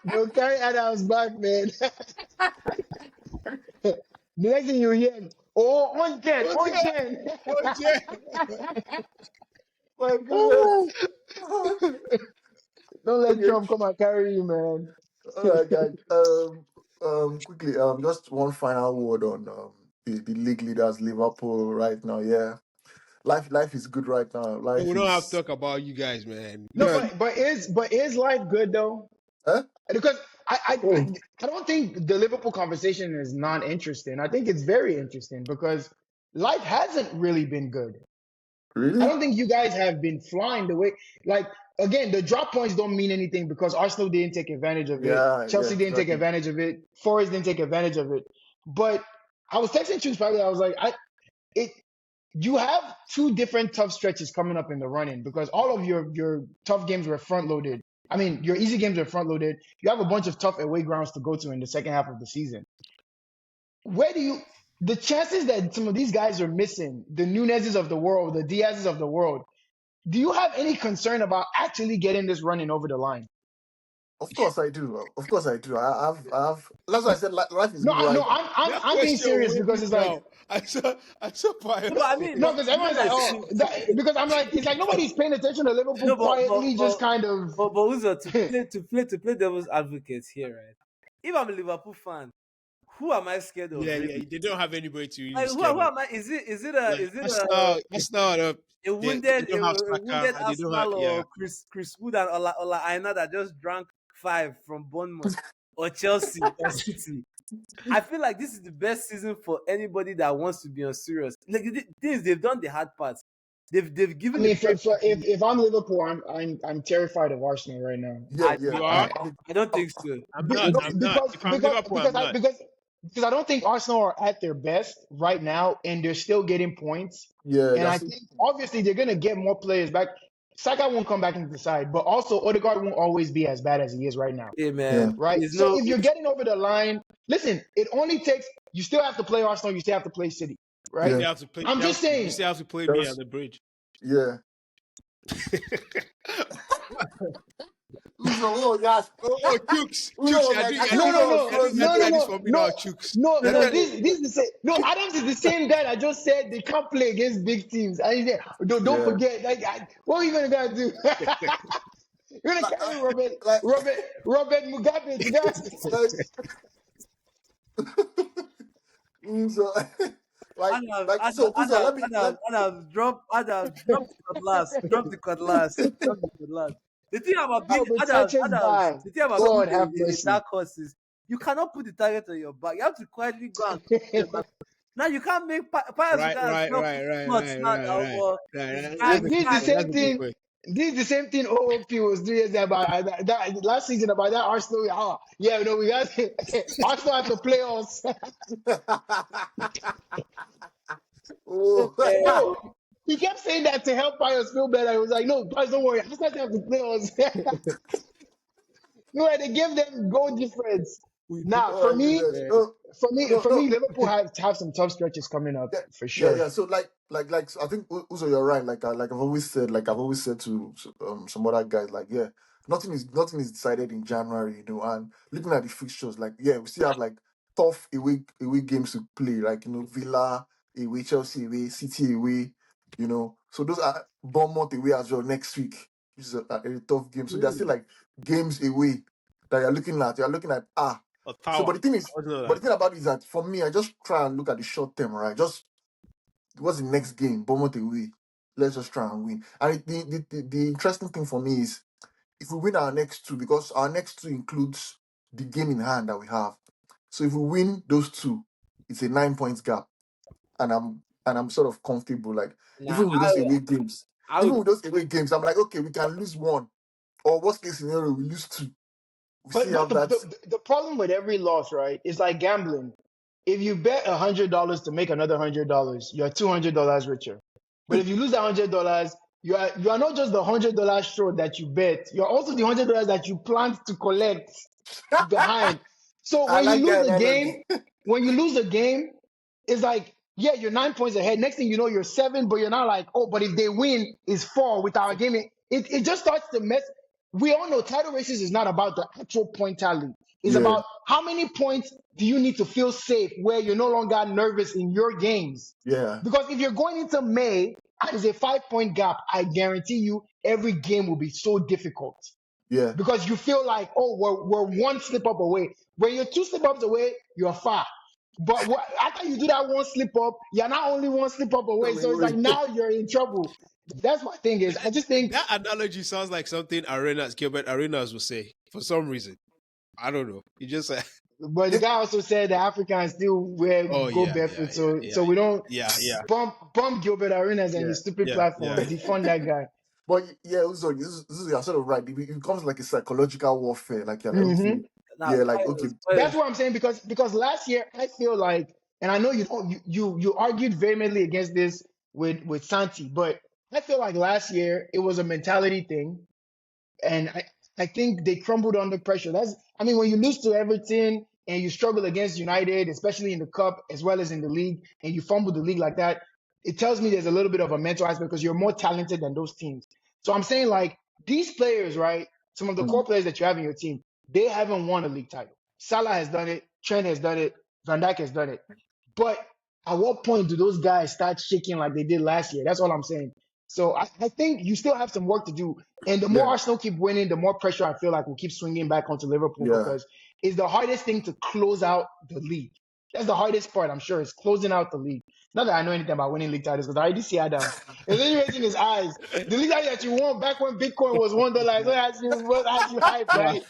They'll carry Adams back, man. The next thing you hear, oh, on 10, Oh, on yeah. 10. Oh, yeah. My goodness. Don't let Okay. Trump come and carry you, man. All right, guys. Quickly, just one final word on the league leaders, Liverpool, right now. Yeah, life is good right now. We Life don't have to is, talk about you guys, man. No, yeah. but is life good though? Huh? Because Oh, I don't think the Liverpool conversation is not interesting. I think it's very interesting because life hasn't really been good. I really? don't think you guys have been flying the way. Like again, the drop points don't mean anything because Arsenal didn't take advantage of it. Yeah, yeah, Chelsea didn't take exactly. advantage of it. Forest didn't take advantage of it. But I was texting Choose probably. I was like, it. You have two different tough stretches coming up in the running because all of your tough games were front loaded. I mean, your easy games are front loaded. You have a bunch of tough away grounds to go to in the second half of the season. Where do you the chances that some of these guys are missing, the Nunez's of the world, the Diaz's of the world, do you have any concern about actually getting this running over the line? Of course I do. Of course I do. I have. That's why I said life is No, good right. I'm That I'm being question serious weighed because me it's like down. I saw no, but Pius I there. mean, no, because you know everyone's like, that oh, because I'm like, it's like nobody's paying attention to Liverpool no, quietly, just kind of. Uzo, to play devil's advocate here, right? If I'm a Liverpool fan, who am I scared of Yeah, yeah. really? They don't have anybody to really be Like scared who of. am I? Like Is it Arsenal, they don't have a Saka, wounded and they don't have Arsenal yeah. or Chris Wood and Ola Aina that just drank five from Bournemouth or Chelsea or City? I feel like this is the best season for anybody that wants to be on serious. Like the things they've done the hard part. They've I given the mean, pressure to if I'm Liverpool, I'm terrified of Arsenal right now. Yeah, yeah. You are? I don't think so. I'm Be- not. be- I'm not. because If I'm because Liverpool, because I'm I not. because because I don't think Arsenal are at their best right now, and they're still getting points. Yeah, And I that's think obviously they're gonna get more players back. Saka won't come back into the side, but also Odegaard won't always be as bad as he is right now, Hey yeah, man, right? there's So no if you're getting over the line, listen, it only takes you still have to play Arsenal, you still have to play City, You right? yeah. still have to play I'm just Chelsea. You saying, still have to play me on That's the bridge. yeah. Oh gosh. Oh, Chooks, Uzo Chooks. was like, I I can't no, think believe no, I was no, frozen. no, try no, this no, for me now, no, Chooks. no, no no. no That- no This is the same. No, Adams is the same guy that just said they can't play against big teams. And he said, don't Yeah. forget, like, what are you gonna do? You're gonna Like, carry like, Robert Mugabe to go. like Uzo. Uzo, let me Drop the cutlass, drop the cutlass. The thing about being Oh, but Sanchez bad. the thing about being God have a mercy. dark horse is you cannot put the target on your back. You have to quietly go and the back. Now you can't make Pius right, guys right, drop right, right, shots right, now. right, right. It's Right. guy That's a This is good the guy. point. same That's a good thing. point. This is the same thing OOP was doing yesterday about that last season about that Arsenal. Oh, yeah, no, we got Arsenal have to play us. oh. No, he kept saying that to help Pius feel better. He was like, no, Pius, don't worry. Arsenal have to play us. No, they give them goal difference. We do. Now, Oh my goodness. Man. No, no, for no. me, Liverpool have some tough stretches coming up Yeah, for yeah, sure. yeah. So like, I think Uzo, you're right. Like I've always said to some other guys, like, yeah, nothing is decided in January, and looking at the fixtures, like, yeah, we still have like tough away games to play, like, Villa away, Chelsea away, City away, So those are Bournemouth away as well next week, which is a tough game. So there's still like games away that you're looking at. You're looking at A so, tower. but the thing is, I wasn't know but that. the thing about it is that for me, I just try and look at the short term, right? Just what's the next game? Bournemouth away. Let's just try and win. And the interesting thing for me is if we win our next two, because our next two includes the game in hand that we have. So if we win those two, it's a 9 points gap, and I'm sort of comfortable. Like Nah, even with those away games, I even would with those away games, I'm like, okay, we can lose one, or worst case scenario, we lose two. we But see how the, that's the problem with every loss, right, is like gambling. If you bet $100 to make another $100, you're $200 richer. But if you lose $100, you are not just the $100 short that you bet. You're also the $100 that you planned to collect behind. So I when you like lose that the analogy. game, when you lose the game, it's like, yeah, you're 9 points ahead. Next thing you know, you're seven, but you're not like, oh, but if they win, it's four with our game. It just starts to mess. We all know title races is not about the actual point tally. It's Yeah, about how many points do you need to feel safe where you're no longer nervous in your games. yeah, Because if you're going into May and it's a 5 point gap, I guarantee you every game will be so difficult yeah. because you feel like, oh, we're one slip up away. When you're two slip ups away, you're far. But after you do that one slip up, you're not only one slip up No, away. So it's like wait. now you're in trouble. That's my thing is I just think, That analogy sounds like something Arenas, Gilbert Arenas will say for some reason. I don't know. He just said, but the guy also said the Africans still wear oh go yeah, yeah, barefoot. yeah, So yeah, we don't yeah, yeah, bump Gilbert Arenas and yeah, his stupid yeah, yeah. platform. Defund that guy. But yeah, also, you're sort of right. It becomes like a psychological warfare. Like you're like, Hmm. okay, Now, yeah, like okay, That's what I'm saying because last year I feel like, and I know you don't you argued vehemently against this with Santi, but I feel like last year it was a mentality thing, and I think they crumbled under pressure. That's I mean when you lose to Everton and you struggle against United, especially in the cup as well as in the league, and you fumble the league like that, it tells me there's a little bit of a mental aspect because you're more talented than those teams. So I'm saying like these players, right? Some of the core mm, players that you have in your team, they haven't won a league title. Salah has done it, Trent has done it, Van Dijk has done it. But at what point do those guys start shaking like they did last year? That's all I'm saying. So I think you still have some work to do. And the more yeah, Arsenal keep winning, the more pressure I feel like will keep swinging back onto Liverpool yeah, because it's the hardest thing to close out the league. That's the hardest part, I'm sure, is closing out the league. Not that I know anything about winning league titles, because I already see Adams. Is he raising his eyes? The league title that you won back when Bitcoin was $1, so that's you hype, Nah, right?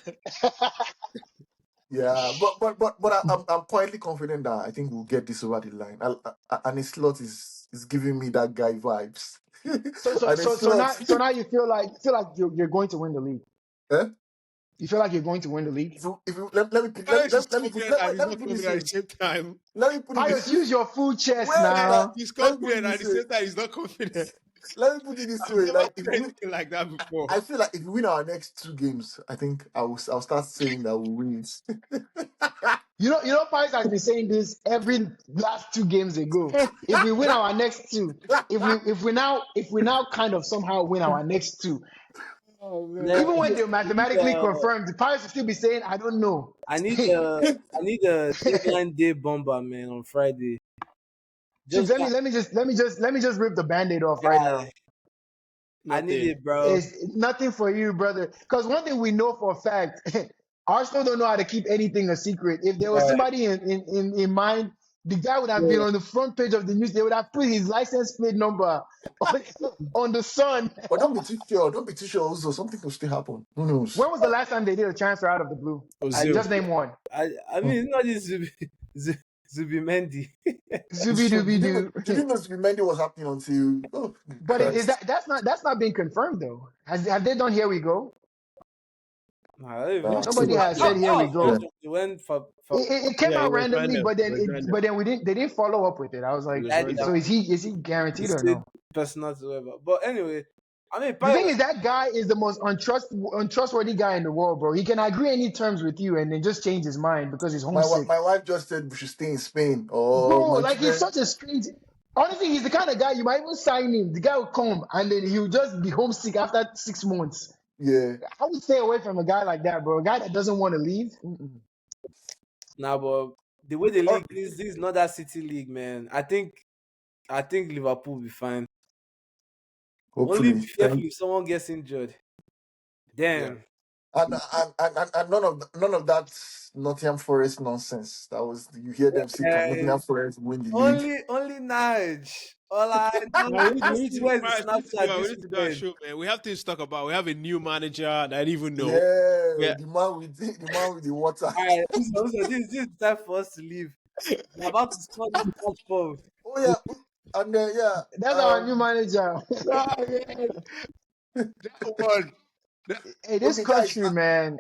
yeah. But I'm quietly confident that I think we'll get this over the line. And his slot is giving me that guy vibes. So so And his so so slot, now you feel like you're going to win the league. eh? You feel like you're going to win the league. If you let me put Pius is let me put confident and he's let me not put this confident at way. the same time. Let me put it Pius, this use your full chest wait Like, now. now. he's Let me put it confident and at this the way. same time he's not confident. Let me put it this I've way. never Like if heard we, anything like that before. I feel like if we win our next two games, I think I'll start saying that we win it. Pius has been saying this every last two games ago. If we win our next two, if we now kind of somehow win our next two, Oh then man. even when I they're need mathematically confirmed, Pius will still be saying, I don't know. I need I need a deadline day bomber, man, on Friday. Chief, Just like, let me just rip the band-aid off right now. I need Nothing. it, bro. It's nothing for you, brother. Because one thing we know for a fact, Arsenal don't know how to keep anything a secret. If there was Uh, somebody in mind, the guy would have been yeah. on the front page of the news. They would have put his license plate number on, on the sun. But don't be too sure. Don't be too sure. Also, something could still happen. Who knows? When was the last time they did a transfer out of the blue? I Ozil. Just name one. I Hmm. mean, it's not this Zubimendi. Zubi So dooby doo. you didn't know Mendy was happening until But is Christ. that's not being confirmed though? Have they done here we go? Nah, I don't even know. Somebody Still, has said here That we was yeah. go. random. When for It came Yeah, it out was randomly, random. but It then was random. we didn't follow up with it. I was like, I did so is he he guaranteed or said no? personal to whoever. But anyway, I mean, The thing Pius, is that guy is the most untrustworthy guy in the world, bro. He can agree any terms with you and then just change his mind because he's homesick. My wife just said we should stay in Spain. Or Bro, my like he's children. such a strange. Honestly, he's the kind of guy you might even sign him. The guy will come and then he'll just be homesick after 6 months. Yeah. I would stay away from a guy like that, bro. A guy that doesn't want to leave. Mm-mm. now, but the way the Or league is, this is not that City league, man. I think Liverpool will be fine. Only be hopefully. careful if someone gets injured. Yeah. Then And none of that Nottingham Forest nonsense. That was you hear them say can uh, Nottingham Forest win the league. only Nige. All I know, Now I we need see to, where the Pius, Snapchat we this need to do our weekend. show, man. We have things to talk about. We have a new manager that I didn't even know. Yeah, Yeah. the man with the water. All right, this is time for us to leave. We're about to score this platform. Oh yeah, and then yeah, That's our new manager. Ah, man. That one. Hey, this Okay, guys. country, man.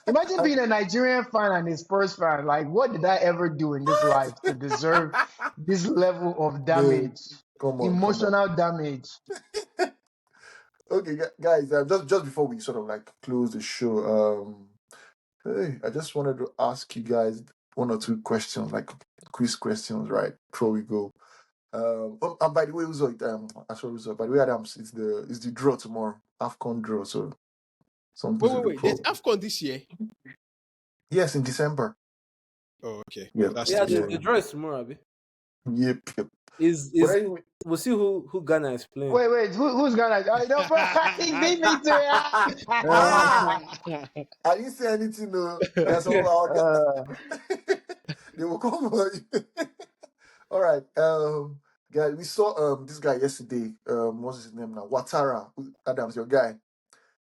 Imagine being a Nigerian fan and a Spurs fan. Like, what did I ever do in this life to deserve this level of Man, damage, come on, come on. emotional damage? Okay, guys. Just before we sort of like close the show, hey, I just wanted to ask you guys one or two questions, like quiz questions, right? Before we go. And by the way, Uzo, sorry, Uzo. By the way, Adams, it's the draw tomorrow, AFCON draw. So something to look Wait. There's for. AFCON this year. Yes, in December. Oh, okay. Yep, That's Yeah, still the, yeah, far. the draw is tomorrow, Abi. yep. But Is anyway, we'll see who Ghana is playing. Wait, who's gonna? I don't. He beat me to ah, it. I didn't say anything. No, there's all our uh, they will come for you. All right, guys, we saw this guy yesterday. What's his name now? Ouattara, Adams, your guy.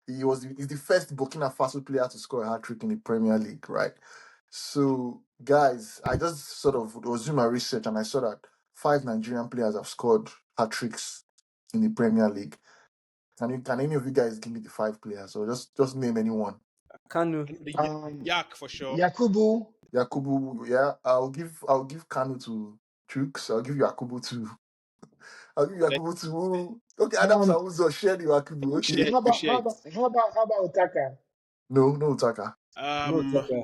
He's the first Burkina Faso player to score a hat trick in the Premier League, right? So, guys, I just sort of was doing my research and I saw that 5 Nigerian players have scored hat tricks in the Premier League. Can any of you guys give me the 5 players or just name anyone? Kanu. um, Yak for sure. Yakubu. Yakubu, yeah, I'll give Kanu to Chooks. I'll give Yakubu to okay, Adams Um, and Uzo share the Yakubu. We Okay. share. how We about share how it. about how about how about Otaka? No Utaka. No, Um. Taka.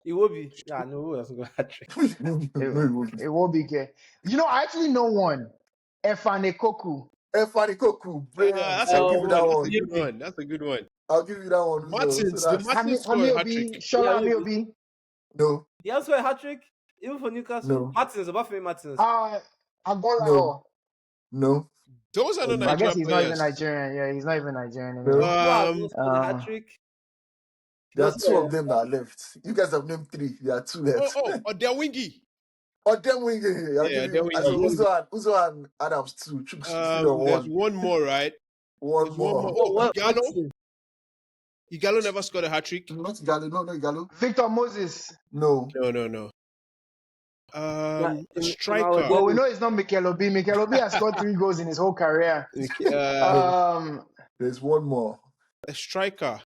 Iwobi. Yeah, no, that's going hat trick. No, It, it won't be. it will be good. I actually know one. Efane Koku. Efani Koku, brilliant. That's a I'll give good you Um, that one. That's a one. good Iwobi. one. That's a good one. I'll give you that one, Uzo. So Martins. The that's Martins scored a hat trick. Yeah, Shola Iwobi. Hamiobi. no, He also a hat trick, even for Newcastle. no, Martins, Obafemi Martins. no, Agolao. no, Those are not But I guess Nigerian he's not even players. Nigerian. Yeah, he's not even Nigerian no. anymore. Who has not scored a hat Uh, trick? He There are two also of them that are left. You guys have named 3. There are 2 left. Or they're wingy. Or them winging. I'll give Yeah, they're you. So wingy. Uzo and Adams 2. Chooks still on There's 1. one more, right? One There's one more. more. Oh, what Igalo. team? Igalo never scored a hat trick. Not Igalo. No, Igalo. Victor Moses. No. No. Na A na striker. Well, we Odelu. know it's not Mikel Obi. Mikel Obi has scored 3 goals in his whole career. Uh, Um, There's one more. a striker.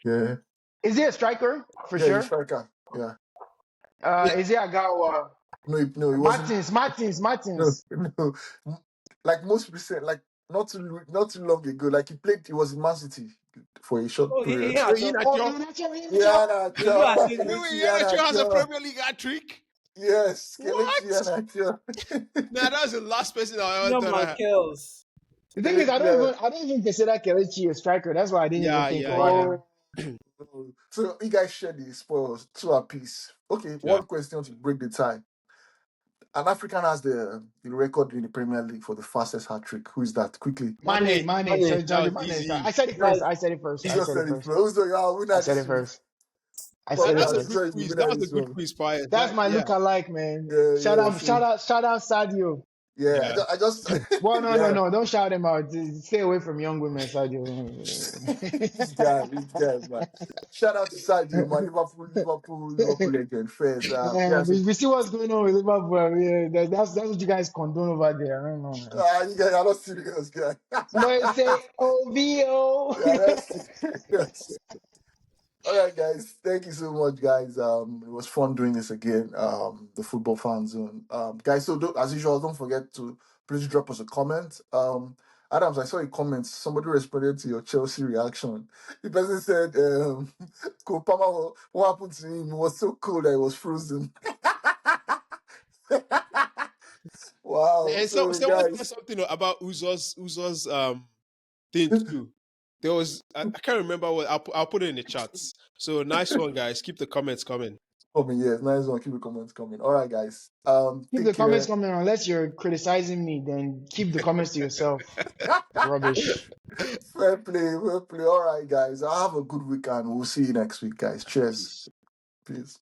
Yeah. is he a striker for Yeah, he's sure? striker. Yeah. Is he Agawa? No, he wasn't. No, Martins. no. Like most recent, like not too long ago. Like he was in Man City for a short Oh, period. yeah, Wait, sure. Oh, Iheanacho. Yeah, Olu Nacho, Aseju. Kelechi Iheanacho has a Iheanacho. Premier League hat trick. Yes, Kelechi What? Iheanacho. Nah, that's the last person I ever Senior thought I. Michaels. The thing is, Kelechi Iheanacho. I don't even consider Kelechi a striker. That's why I didn't even think about Yeah. him. Oh, no. So you guys share the spoils 2 apiece. Okay, Yeah. one question to break the tie. An African has the record in the Premier League for the fastest hat trick. Who is that? Quickly. Mane. Mane. So That Johnny was Mane. So easy. I said it first. That's I said it first. You I just said it said it, first. bro. Who's the I winner said it this week? first. I But said it That's a I'm first. good sure he's the quiz. winner That was a this good one. quiz, Pius. That's my Yeah. look-alike, man. Yeah. So Shout out, Sadio. yeah, Yeah. I just Well, no, no, yeah. no. Don't shout him out. Stay away from young women, Sadio. This guy, man. Shout out to Sadio, man. Liverpool legend. First, yeah. So, We see what's going on with Liverpool. Yeah, that's what you guys condone over there. I don't know, man. you guys are not serious, guy. No, say OVO. Yeah, that's serious. All right, guys. Thank you so much, guys. It was fun doing this again. The football fan zone. Guys. So as usual, don't forget to please drop us a comment. Adams, I saw a comment. Somebody responded to your Chelsea reaction. The person said, Cole Palmer, what happened to him? It was so cold that it was frozen. Wow. And so So, someone said guys. something about Uzo's thing too. There was I can't remember what I'll put it in the chats. So nice one, guys. Keep the comments coming. Coming, yes, nice one. Keep the comments coming. All right, guys. Keep Take the comments care. coming unless you're criticizing me. Then keep the comments to yourself. Rubbish. Fair play, fair play. All right, guys. Have a good weekend. We'll see you next week, guys. Cheers. Peace. Peace.